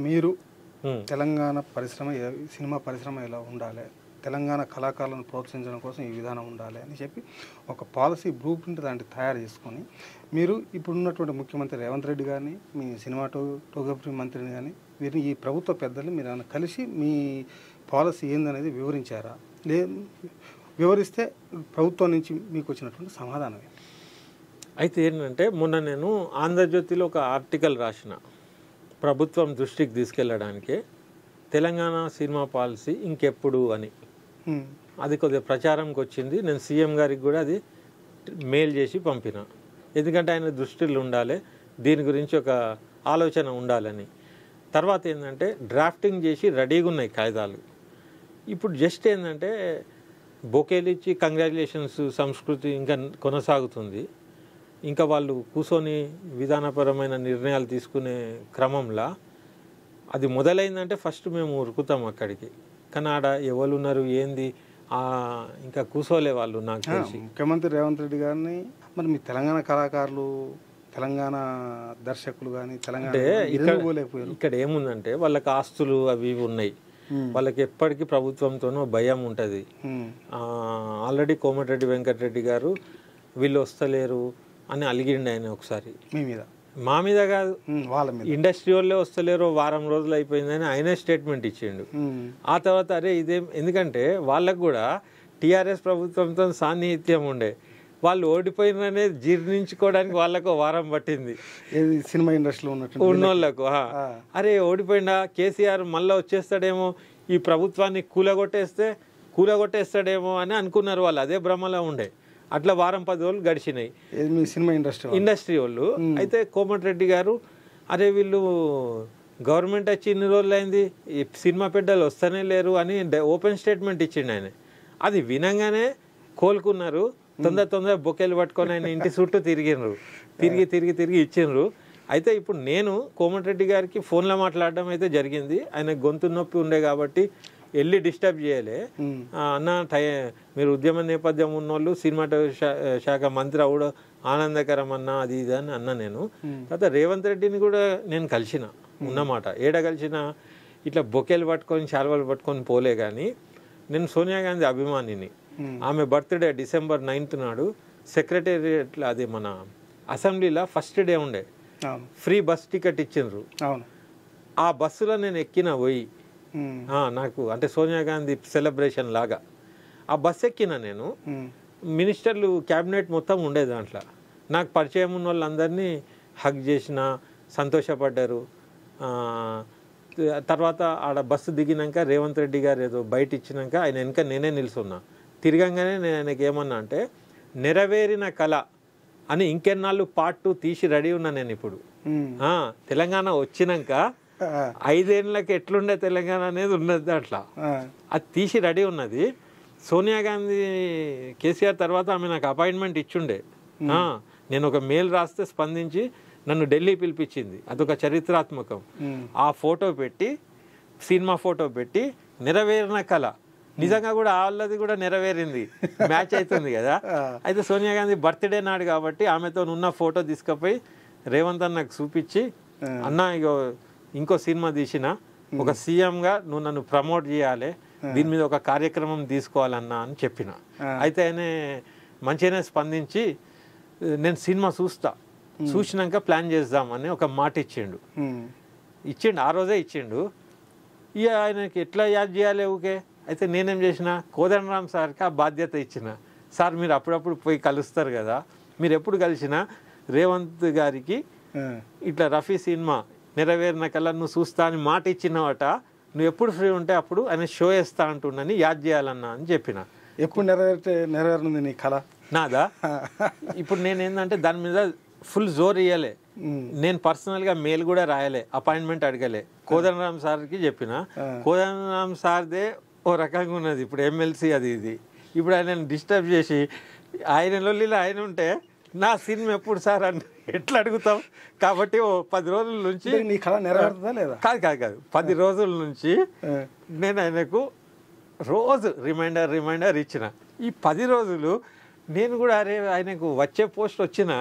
S1: మీరు తెలంగాణ పరిశ్రమ, సినిమా పరిశ్రమ ఎలా ఉండాలి, తెలంగాణ కళాకారులను ప్రోత్సహించడం కోసం ఈ విధానం ఉండాలి అని చెప్పి ఒక పాలసీ బ్లూ ప్రింట్ దాన్ని తయారు చేసుకొని మీరు ఇప్పుడున్నటువంటి ముఖ్యమంత్రి రేవంత్ రెడ్డి గారిని, మీ సినిమాటోగ్రఫీ మంత్రిని కానీ వీరిని, ఈ ప్రభుత్వ పెద్దలు మీరు ఏమైనా కలిసి మీ పాలసీ ఏందనేది వివరించారా? వివరిస్తే ప్రభుత్వం నుంచి మీకు వచ్చినటువంటి సమాధానమే.
S2: అయితే ఏంటంటే మొన్న నేను ఆంధ్రజ్యోతిలో ఒక ఆర్టికల్ రాసిన, ప్రభుత్వం దృష్టికి తీసుకెళ్ళడానికి తెలంగాణ సినిమా పాలసీ ఇంకెప్పుడు అని. అది కొద్దిగా ప్రచారంకి వచ్చింది. నేను సీఎం గారికి కూడా అది మెయిల్ చేసి పంపిన. ఎందుకంటే ఆయన దృష్టిలో ఉండాలి, దీని గురించి ఒక ఆలోచన ఉండాలని. తర్వాత ఏంటంటే డ్రాఫ్టింగ్ చేసి రెడీగా ఉన్నాయి కాగితాలు. ఇప్పుడు జస్ట్ ఏంటంటే బొకేలు ఇచ్చి కంగ్రాచులేషన్స్ సంస్కృతి ఇంకా కొనసాగుతుంది. ఇంకా వాళ్ళు కూర్చొని విధానపరమైన నిర్ణయాలు తీసుకునే క్రమంలో అది మొదలైందంటే ఫస్ట్ మేము ఉరుకుతాం అక్కడికి. కానీ ఆడ ఎవరు ఉన్నారు ఏంది ఇంకా కూర్చోలే వాళ్ళు. నాకు తెలిసి
S1: ముఖ్యమంత్రి రేవంత్ రెడ్డి గారిని, మరి మీ తెలంగాణ కళాకారులు, తెలంగాణ దర్శకులు కానీ తెలంగాణ
S2: ఇక్కడ ఏముందంటే వాళ్ళకి ఆస్తులు అవి ఉన్నాయి. వాళ్ళకి ఎప్పటికీ ప్రభుత్వంతోనో భయం ఉంటుంది. ఆల్రెడీ కోమటిరెడ్డి వెంకటరెడ్డి గారు వీళ్ళు వస్తలేరు అని అలిగిండి ఆయన ఒకసారి. మా మీద కాదు, వాళ్ళ మీద, ఇండస్ట్రీ వాళ్ళే వస్తలేరు, వారం రోజులు అయిపోయిందని ఆయనే స్టేట్మెంట్ ఇచ్చిండు. ఆ తర్వాత అరే ఇదేం, ఎందుకంటే వాళ్ళకు కూడా టీఆర్ఎస్ ప్రభుత్వంతో సాన్నిహిత్యం ఉండే, వాళ్ళు ఓడిపోయిననే జీర్ణించుకోవడానికి వాళ్ళకు వారం పట్టింది.
S1: సినిమా ఇండస్ట్రీలో
S2: ఉన్నోళ్ళకు అరే ఓడిపోయిందా కేసీఆర్ మళ్ళీ వచ్చేస్తాడేమో, ఈ ప్రభుత్వాన్ని కూలగొట్టేస్తాడేమో అని అనుకున్నారు వాళ్ళు. అదే భ్రమలో ఉండే. అట్లా వారం 10 రోజులు గడిచినాయి
S1: సినిమా
S2: ఇండస్ట్రీ వాళ్ళు. అయితే కోమటిరెడ్డి గారు అరే వీళ్ళు గవర్నమెంట్ వచ్చి ఇన్ని రోజులు అయింది, ఈ సినిమా పెద్దలు వస్తూనే లేరు అని ఓపెన్ స్టేట్మెంట్ ఇచ్చిండు ఆయన. అది వినంగానే కోలుకున్నారు. తొందర బొకేలు పట్టుకొని ఆయన ఇంటి చుట్టూ తిరిగి ఇచ్చిండ్రు. అయితే ఇప్పుడు నేను కోమటిరెడ్డి గారికి ఫోన్లో మాట్లాడడం అయితే జరిగింది. ఆయన గొంతు నొప్పి ఉండే కాబట్టి వెళ్ళి డిస్టర్బ్ చేయలే. అన్న మీరు ఉద్యమ నేపథ్యం ఉన్నోళ్ళు, సినిమా శాఖ మంత్రి అవడం ఆనందకరం అన్న, అది ఇది అని అన్నా నేను. తర్వాత రేవంత్ రెడ్డిని కూడా నేను కలిసిన ఉన్నమాట. కలిసిన ఇట్లా బొకేలు పట్టుకొని శాల్వాలు పట్టుకొని పోలే. కానీ నేను సోనియా గాంధీ అభిమానిని. ఆమె బర్త్డే December 9th నాడు సెక్రటేరియట్లో, అది మన అసెంబ్లీలో ఫస్ట్ డే ఉండే, ఫ్రీ బస్ టికెట్ ఇచ్చిండ్రు. ఆ బస్సులో నేను ఎక్కిన పోయి నాకు అంటే సోనియా గాంధీ సెలబ్రేషన్ లాగా ఆ బస్ ఎక్కిన నేను. మినిస్టర్లు క్యాబినెట్ మొత్తం ఉండేది దాంట్లో. నాకు పరిచయం ఉన్న వాళ్ళందరినీ హగ్ చేసిన, సంతోషపడ్డారు. తర్వాత ఆడ బస్సు దిగినాక రేవంత్ రెడ్డి గారు ఏదో బయట ఇచ్చినాక ఆయన వెనక నేనే నిల్చున్నా. తిరగంగానే నేను ఆయనకి ఏమన్నా అంటే, నెరవేరిన కళ అని ఇంకెన్నాళ్ళు పార్ట్ 2 తీసి రెడీ ఉన్నా నేను ఇప్పుడు. తెలంగాణ వచ్చినాక 5 ఏళ్ళకి ఎట్లుండే తెలంగాణ అనేది ఉన్నది దాంట్లో, అది తీసి రెడీ ఉన్నది. సోనియా గాంధీ కేసీఆర్ తర్వాత ఆమె నాకు అపాయింట్మెంట్ ఇచ్చుండే. నేను ఒక మెయిల్ రాస్తే స్పందించి నన్ను ఢిల్లీ పిలిపించింది. అదొక చరిత్రాత్మకం. ఆ ఫోటో పెట్టి, సినిమా ఫోటో పెట్టి, నెరవేరిన కళ నిజంగా కూడా వాళ్ళది కూడా నెరవేరింది, మ్యాచ్ అవుతుంది కదా. అయితే సోనియా గాంధీ బర్త్డే నాడు కాబట్టి ఆమెతో ఉన్న ఫోటో తీసుకుపోయి రేవంత్ అన్నకు చూపించి, అన్న ఇగో ఇంకో సినిమా తీసిన, ఒక సీఎంగా నువ్వు నన్ను ప్రమోట్ చేయాలి, దీని మీద ఒక కార్యక్రమం తీసుకోవాలన్నా అని చెప్పిన. అయితే ఆయన మంచిగానే స్పందించి నేను సినిమా చూసినాక ప్లాన్ చేద్దామని ఒక మాట ఇచ్చిండు. ఆ రోజే ఇచ్చిండు. ఇక ఆయనకి ఎట్లా యాద్ చేయాలి ఊకే. అయితే నేనేం చేసిన, కోదండరామ్ సార్కి ఆ బాధ్యత ఇచ్చిన. సార్ మీరు అప్పుడప్పుడు పోయి కలుస్తారు కదా, మీరు ఎప్పుడు కలిసినా రేవంత్ గారికి ఇట్లా రఫీ సినిమా నెరవేరిన కల్లా నువ్వు చూస్తా అని మాట ఇచ్చినవట, నువ్వు ఎప్పుడు ఫ్రీ ఉంటే అప్పుడు ఆయన షో వేస్తా అంటున్నాని యాద్ చేయాలన్నా అని చెప్పిన.
S1: ఎప్పుడు నెరవేరుంది నీ కళ?
S2: నాదా ఇప్పుడు నేనేందంటే దాని మీద ఫుల్ జోర్ ఇయ్యలే. నేను పర్సనల్గా మెయిల్ కూడా రాయలే, అపాయింట్మెంట్ అడగలే. కోదండరామ్ సార్కి చెప్పిన. కోదండరామ్ సార్దే ఓ రకంగా ఉన్నది ఇప్పుడు ఎమ్మెల్సీ అది ఇది. ఇప్పుడు ఆయన డిస్టర్బ్ చేసి ఆయన లొల్లిలో ఆయన ఉంటే నా సినిమా ఎప్పుడు సార్ అని ఎట్లా అడుగుతాం. కాబట్టి ఓ 10 రోజుల నుంచి
S1: నీ కళ నెరవేరుతుందా లేదా?
S2: కాదు 10 రోజుల నుంచి నేను ఆయనకు రోజు రిమైండర్ ఇచ్చిన. ఈ 10 రోజులు నేను కూడా అరే ఆయనకు వచ్చే పోస్ట్ వచ్చినా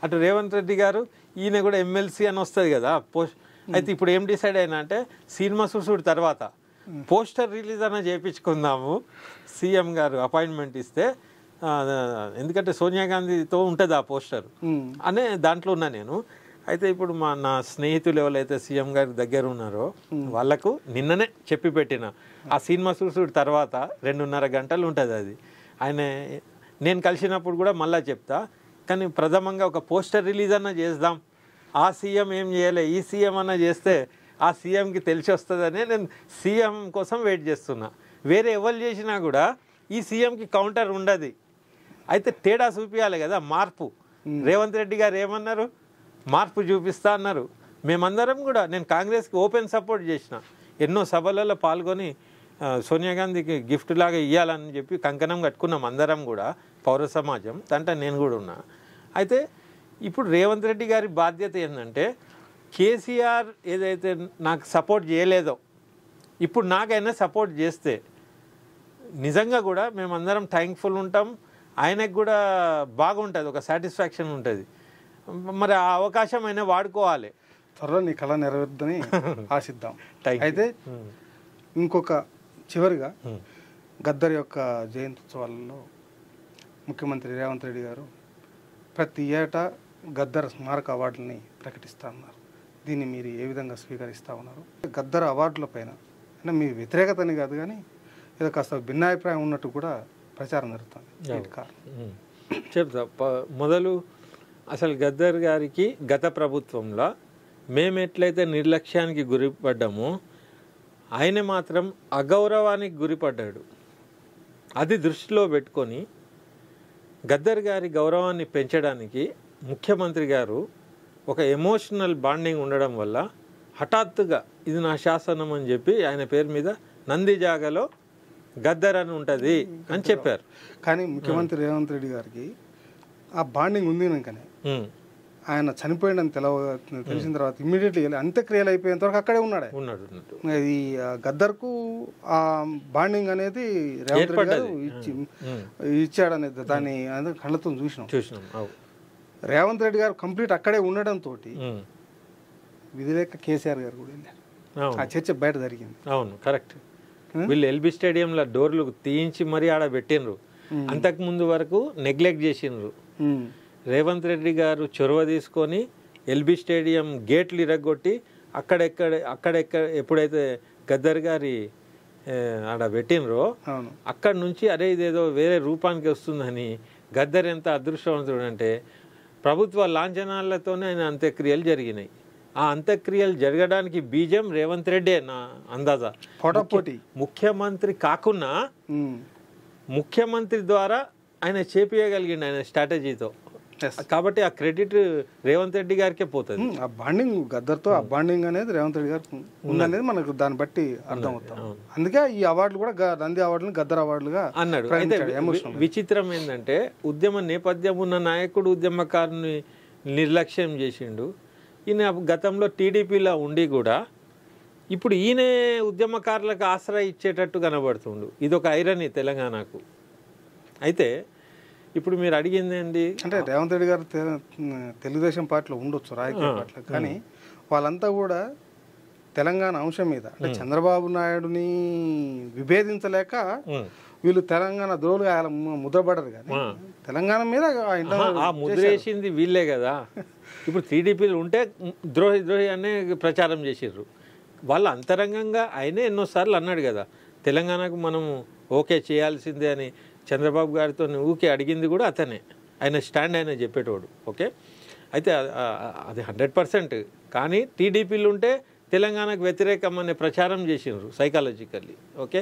S2: అటు రేవంత్ రెడ్డి గారు ఈయన కూడా ఎమ్మెల్సీ అని వస్తుంది కదా పోస్ట్. అయితే ఇప్పుడు ఏం డిసైడ్ అయినా అంటే సినిమా చూసుడు తర్వాత పోస్టర్ రిలీజ్ అన్న చేయించుకుందాము, సీఎం గారు అపాయింట్మెంట్ ఇస్తే, ఎందుకంటే సోనియా గాంధీతో ఉంటుంది ఆ పోస్టర్ అనే దాంట్లో ఉన్నా నేను. అయితే ఇప్పుడు నా స్నేహితులు ఎవరైతే సీఎం గారి దగ్గర ఉన్నారో వాళ్ళకు నిన్ననే చెప్పి పెట్టిన, ఆ సినిమా చూసుడు తర్వాత 2.5 గంటలు ఉంటుంది అది. ఆయన నేను కలిసినప్పుడు కూడా మళ్ళీ చెప్తా, కానీ ప్రథమంగా ఒక పోస్టర్ రిలీజ్ అన్న చేద్దాం. ఆ సీఎం ఏం చేయలే, ఈ సీఎం అన్న చేస్తే ఆ సీఎంకి తెలిసి వస్తుందనే నేను సీఎం కోసం వెయిట్ చేస్తున్నా. వేరే ఎవరు చేసినా కూడా ఈ సీఎంకి కౌంటర్ ఉండదు. అయితే తేడా చూపించాలి కదా, మార్పు. రేవంత్ రెడ్డి గారు ఏమన్నారు, మార్పు చూపిస్తా అన్నారు. మేమందరం కూడా, నేను కాంగ్రెస్కి ఓపెన్ సపోర్ట్ చేసిన, ఎన్నో సభలలో పాల్గొని సోనియా గాంధీకి గిఫ్ట్ లాగా ఇవ్వాలని చెప్పి కంకణం కట్టుకున్నాం అందరం కూడా, పౌర సమాజం అంటే నేను కూడా ఉన్నా. అయితే ఇప్పుడు రేవంత్ రెడ్డి గారి బాధ్యత ఏంటంటే, కేసీఆర్ ఏదైతే నాకు సపోర్ట్ చేయలేదో ఇప్పుడు నాకైనా సపోర్ట్ చేస్తే నిజంగా కూడా మేమందరం థ్యాంక్ఫుల్ ఉంటాం, ఆయనకు కూడా బాగుంటుంది, ఒక సాటిస్ఫాక్షన్ ఉంటుంది. మరి ఆ అవకాశం అయినా వాడుకోవాలి.
S1: త్వరలో నీ కళ నెరవేరుద్దని ఆశిద్దాం. అయితే ఇంకొక చివరిగా గద్దర్ యొక్క జయంత్యోత్సవాలలో ముఖ్యమంత్రి రేవంత్ రెడ్డి గారు ప్రతి ఏటా గద్దర్ స్మారక అవార్డులని ప్రకటిస్తూ ఉన్నారు. దీన్ని మీరు ఏ విధంగా స్వీకరిస్తూ ఉన్నారు? గద్దర్ అవార్డుల పైన అంటే మీ వ్యతిరేకతని కాదు కానీ ఏదో కాస్త భిన్నాభిప్రాయం ఉన్నట్టు కూడా ప్రచారం జరుగుతుంది.
S2: చెప్తా. మొదలు అసలు గద్దర్ గారికి గత ప్రభుత్వంలో మేము ఎట్లయితే నిర్లక్ష్యానికి గురిపడ్డామో ఆయన మాత్రం అగౌరవానికి గురిపడ్డాడు. అది దృష్టిలో పెట్టుకొని గద్దర్ గారి గౌరవాన్ని పెంచడానికి ముఖ్యమంత్రి గారు ఒక ఎమోషనల్ బాండింగ్ ఉండడం వల్ల హఠాత్తుగా ఇది నా శాసనం అని చెప్పి ఆయన పేరు మీద నందిజాగలో గద్దర్ అని ఉంటుంది అని చెప్పారు.
S1: కానీ ముఖ్యమంత్రి రేవంత్ రెడ్డి గారికి ఆ బాండింగ్ ఉంది కనుకనే ఆయన చనిపోయిందని తెలిసిన తర్వాత ఇమ్మీడియట్లీ అంత్యక్రియలు అయిపోయేంత వరకు అక్కడే ఉన్నాడు. ఈ గద్దర్కు ఆ బాండింగ్ అనేది రేవంత్ రెడ్డి గారు ఇచ్చాడనేది దాన్ని కళ్ళతో చూసినాం. రేవంత్ రెడ్డి గారు కంప్లీట్ అక్కడే ఉండడంతో విధిలేక కేసీఆర్ గారు కూడా వెళ్ళారు. ఆ చర్చ బయట జరిగింది.
S2: అవును, కరెక్ట్. వీళ్ళు ఎల్బీ స్టేడియంలో డోర్లు తీయించి మరీ ఆడ పెట్టినరు. అంతకు ముందు వరకు నెగ్లెక్ట్ చేసినారు. రేవంత్ రెడ్డి గారు చొరవ తీసుకొని ఎల్బీ స్టేడియం గేట్లు ఇరగొట్టి అక్కడెక్కడ ఎప్పుడైతే గద్దర్ గారి ఆడ పెట్టినరో
S1: అవును
S2: అక్కడి నుంచి అరే ఇదేదో వేరే రూపానికి వస్తుందని గద్దర్ ఎంత అదృష్టవంతుడు అంటే ప్రభుత్వ లాంఛనాలతోనే ఆయన అంత్యక్రియలు జరిగినాయి. ఆ అంత్యక్రియలు జరగడానికి బీజం రేవంత్ రెడ్డి నా అందాజా.
S1: పోటాపోటీ
S2: ముఖ్యమంత్రి కాకున్నా ముఖ్యమంత్రి ద్వారా ఆయన చేపియగలిగిండు ఆయన స్ట్రాటజీతో. కాబట్టి ఆ క్రెడిట్ రేవంత్ రెడ్డి గారికే పోతుంది.
S1: ఆ బాండింగ్ గద్దర్తో ఆ బాండింగ్ అనేది రేవంత్ రెడ్డి గారికి ఉందనేది మనకు దాన్ని బట్టి అర్థమవుతాం. అందుకే ఈ అవార్డులు కూడా నంది అవార్డులు గద్దర్ అవార్డులు
S2: అన్నాడు. అయితే విచిత్రం ఏంటంటే ఉద్యమ నేపథ్యం ఉన్న నాయకుడు ఉద్యమకారుని నిర్లక్ష్యం చేసిండు. ఈయన గతంలో టీడీపీలో ఉండి కూడా ఇప్పుడు ఈయన ఉద్యమకారులకు ఆశ్రయ ఇచ్చేటట్టు కనబడుతుండు. ఇదొక ఐరనీ తెలంగాణకు. అయితే ఇప్పుడు మీరు అడిగింది ఏంటి
S1: అంటే రేవంత్ రెడ్డి గారు తెలుగుదేశం పార్టీలో ఉండొచ్చు, రాజకీయ పార్టీలో, కానీ వాళ్ళంతా కూడా తెలంగాణ అంశం మీద అంటే చంద్రబాబు నాయుడుని విభేదించలేక వీళ్ళు తెలంగాణ ద్రోహులుగా ముద్రపడరు. కానీ తెలంగాణ మీద
S2: ఆ ముద్రేసింది వీళ్ళే కదా. ఇప్పుడు టీడీపీలు ఉంటే ద్రోహి ద్రోహి అనే ప్రచారం చేసిర్రు. వాళ్ళు అంతరంగంగా ఆయనే ఎన్నోసార్లు అన్నాడు కదా తెలంగాణకు మనము ఓకే చేయాల్సిందే అని. చంద్రబాబు గారితో ఊకే అడిగింది కూడా అతనే. ఆయన స్టాండ్ ఆయన చెప్పేటోడు. ఓకే, అయితే అది 100%. కానీ టీడీపీలు ఉంటే తెలంగాణకు వ్యతిరేకం అనే ప్రచారం చేసినారు సైకాలజికల్లీ. ఓకే,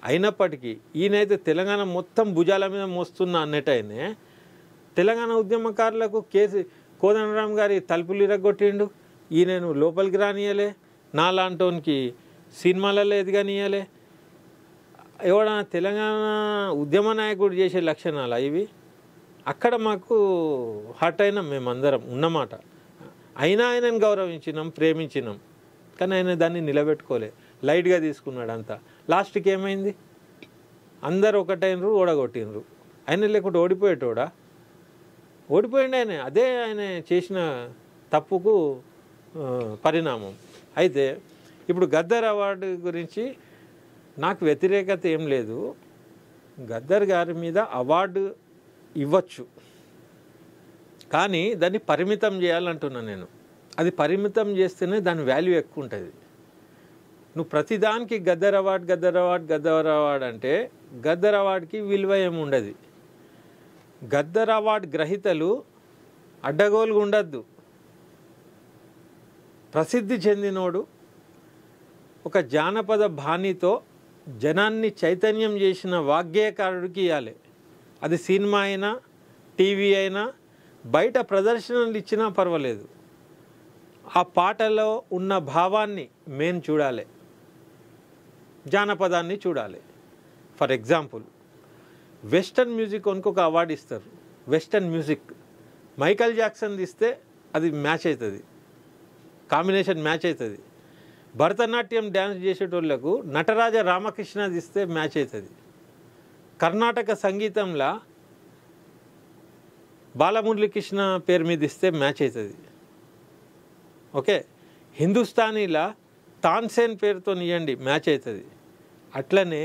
S2: అయినప్పటికీ ఈయనైతే తెలంగాణ మొత్తం భుజాల మీద మోస్తున్నా అన్నట్టయినే తెలంగాణ ఉద్యమకారులకు కోదండరాం గారి తలుపులు ఇరగొట్టిండు. ఈయనను లోపలికి రానియలే, నాలాంటోనికి సినిమాలలో ఎదగనియలే. ఎవడన్నా తెలంగాణ ఉద్యమ నాయకుడు చేసే లక్షణాలు ఇవి. అక్కడ మాకు హర్ట్ అయినాం మేమందరం ఉన్నమాట. అయినా ఆయనను గౌరవించినాం, ప్రేమించినాం. కానీ ఆయన దాన్ని నిలబెట్టుకోలే, లైట్గా తీసుకున్నాడు అంతా. లాస్ట్కి ఏమైంది? అందరు ఒకటైనరు, ఓడగొట్టినరు. ఆయన లేకుంటే ఓడిపోయేటోడా? ఓడిపోయిండు ఆయన. అదే ఆయన చేసిన తప్పుకు పరిణామం. అయితే ఇప్పుడు గద్దర్ అవార్డు గురించి నాకు వ్యతిరేకత ఏం లేదు. గద్దర్ గారి మీద అవార్డు ఇవ్వచ్చు, కానీ దాన్ని పరిమితం చేయాలంటున్నా నేను. అది పరిమితం చేస్తేనే దాని వాల్యూ ఎక్కువ ఉంటుంది. నువ్వు ప్రతిదానికి Gaddar award Gaddar award Gaddar award అంటే గద్దర్ అవార్డుకి విలువ ఏమి ఉండదు. గద్దర్ అవార్డు గ్రహీతలు అడ్డగోలుగా ఉండద్దు. ప్రసిద్ధి చెందినోడు ఒక జానపద బాణితో జనాన్ని చైతన్యం చేసిన వాగ్గేయకారుడికి ఇవ్వాలి. అది సినిమా అయినా, టీవీ అయినా, బయట ప్రదర్శనలు ఇచ్చినా పర్వాలేదు. ఆ పాటలో ఉన్న భావాన్ని మేము చూడాలి, జానపదాన్ని చూడాలి. ఫర్ ఎగ్జాంపుల్ వెస్టర్న్ మ్యూజిక్ ఒక అవార్డు ఇస్తారు. వెస్టర్న్ మ్యూజిక్ మైకల్ జాక్సన్ తీస్తే అది మ్యాచ్ అవుతుంది, కాంబినేషన్ మ్యాచ్ అవుతుంది. భరతనాట్యం డ్యాన్స్ చేసేటోళ్లకు నటరాజ రామకృష్ణ తీస్తే మ్యాచ్ అవుతుంది. కర్ణాటక సంగీతంలో బాలమురళీకృష్ణ పేరు మీద ఇస్తే మ్యాచ్ అవుతుంది. ఓకే, హిందుస్థానీలా తాన్సేన్ పేరుతో ఇవ్వండి, మ్యాచ్ అవుతుంది. అట్లనే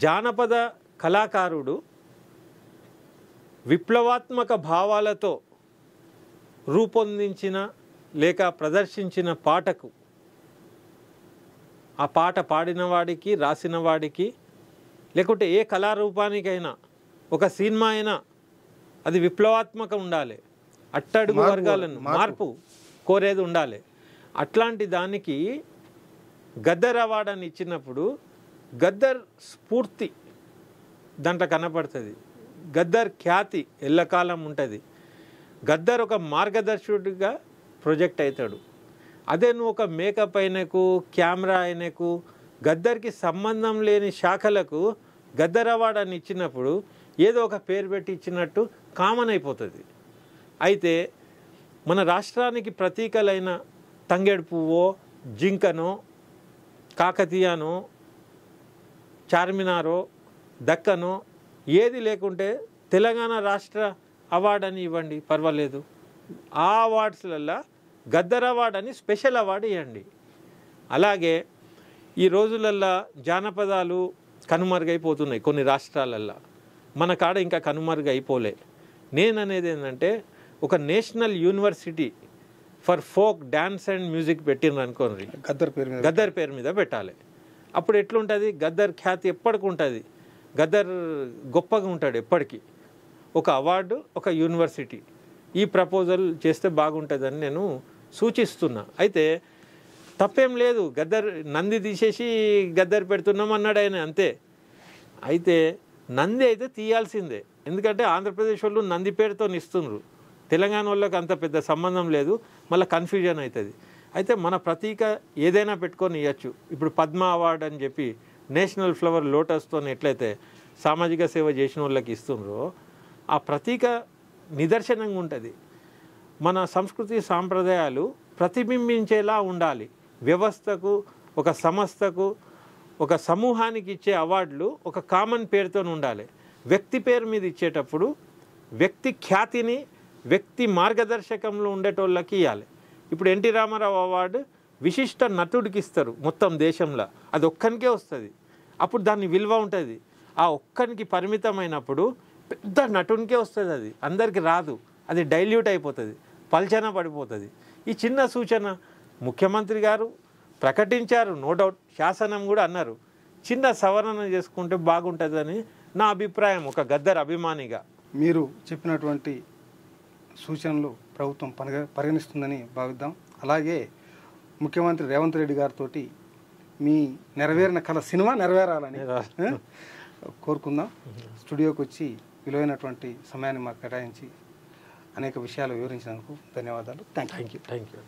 S2: జానపద కళాకారుడు విప్లవాత్మక భావాలతో రూపొందించిన లేక ప్రదర్శించిన పాటకు, ఆ పాట పాడిన వాడికి, రాసిన వాడికి, లేకుంటే ఏ కళారూపానికైనా, ఒక సినిమా అయినా అది విప్లవాత్మక ఉండాలి. అట్టడుగు వర్గాలను మార్పు కోరేది ఉండాలి. అట్లాంటి దానికి గద్దర్ అవార్డు అని ఇచ్చినప్పుడు గద్దర్ స్ఫూర్తి దాంట్లో కనపడుతుంది. గద్దర్ ఖ్యాతి ఎల్లకాలం ఉంటుంది. గద్దర్ ఒక మార్గదర్శకుడిగా ప్రొజెక్ట్ అవుతాడు. అదే నువ్వు ఒక మేకప్ అయినకు, కెమెరా అయినకు, గద్దర్కి సంబంధం లేని శాఖలకు గద్దర్ అవార్డు అని ఇచ్చినప్పుడు ఏదో ఒక పేరు పెట్టి ఇచ్చినట్టు కామన్ అయిపోతుంది. అయితే మన రాష్ట్రానికి ప్రతీకలైన తంగేడు పువ్వో, జింకనో, కాకతీయనో, చార్మినారో, దక్కనో ఏది లేకుంటే తెలంగాణ రాష్ట్ర అవార్డు అని ఇవ్వండి, పర్వాలేదు. ఆ అవార్డ్స్లల్లో గద్దర్ అవార్డు అని స్పెషల్ అవార్డు ఇవ్వండి. అలాగే ఈ రోజులల్లో జానపదాలు కనుమరుగైపోతున్నాయి కొన్ని రాష్ట్రాలల్లో. మన కాడ ఇంకా కనుమరుగైపోలే. నేను అనేది ఏంటంటే ఒక national university for folk dance and music పెట్టిండ్రు అనుకోండి, గద్దర్ పేరు మీద పెట్టాలి. అప్పుడు ఎట్లుంటుంది, గద్దర్ ఖ్యాతి ఎప్పటికి ఉంటుంది, గద్దర్ గొప్పగా ఉంటాడు ఎప్పటికీ. ఒక అవార్డు, ఒక యూనివర్సిటీ, ఈ ప్రపోజల్ చేస్తే బాగుంటుందని నేను సూచిస్తున్నా. అయితే తప్పేం లేదు, గద్దర్ నంది తీసేసి గద్దర్ పెడుతున్నాం అన్నాడు ఆయన, అంతే. అయితే నంది అయితే తీయాల్సిందే, ఎందుకంటే ఆంధ్రప్రదేశ్ వాళ్ళు నంది పేరుతో ఇస్తున్నారు, తెలంగాణ వాళ్ళకి అంత పెద్ద సంబంధం లేదు, మళ్ళీ కన్ఫ్యూజన్ అవుతుంది. అయితే మన ప్రతీక ఏదైనా పెట్టుకొని ఇవ్వచ్చు. ఇప్పుడు పద్మ అవార్డు అని చెప్పి నేషనల్ ఫ్లవర్ లోటస్తో ఎట్లయితే సామాజిక సేవ చేసిన వాళ్ళకి ఇస్తున్నారో, ఆ ప్రతీక నిదర్శనంగా ఉంటుంది. మన సంస్కృతి సాంప్రదాయాలు ప్రతిబింబించేలా ఉండాలి. వ్యవస్థకు, ఒక సంస్థకు, ఒక సమూహానికి ఇచ్చే అవార్డులు ఒక కామన్ పేరుతో ఉండాలి. వ్యక్తి పేరు మీద ఇచ్చేటప్పుడు వ్యక్తి ఖ్యాతిని, వ్యక్తి మార్గదర్శకంలో ఉండేటోళ్ళకి ఇవ్వాలి. ఇప్పుడు ఎన్టీ రామారావు అవార్డు విశిష్ట నటుడికి ఇస్తారు మొత్తం దేశంలో, అది ఒక్కనికే వస్తుంది, అప్పుడు దాని విలువ ఉంటుంది. ఆ ఒక్కనికి పరిమితమైనప్పుడు పెద్ద నటునికే వస్తుంది, అది అందరికీ రాదు, అది డైల్యూట్ అయిపోతుంది, పల్చన పడిపోతుంది. ఈ చిన్న సూచన ముఖ్యమంత్రి గారు ప్రకటించారు, నో డౌట్, శాసనం కూడా అన్నారు, చిన్న సవరణ చేసుకుంటే బాగుంటుందని నా అభిప్రాయం ఒక గద్దర్ అభిమానిగా.
S1: మీరు చెప్పినటువంటి సూచనలు ప్రభుత్వం పరిగణిస్తుందని భావిద్దాం. అలాగే ముఖ్యమంత్రి రేవంత్ రెడ్డి గారితో మీ నెరవేరిన కళ సినిమా నెరవేరాలని కోరుకుందాం. స్టూడియోకి వచ్చి విలువైనటువంటి సమయాన్ని మాకు కేటాయించి అనేక విషయాలు వివరించినందుకు ధన్యవాదాలు. Thank you.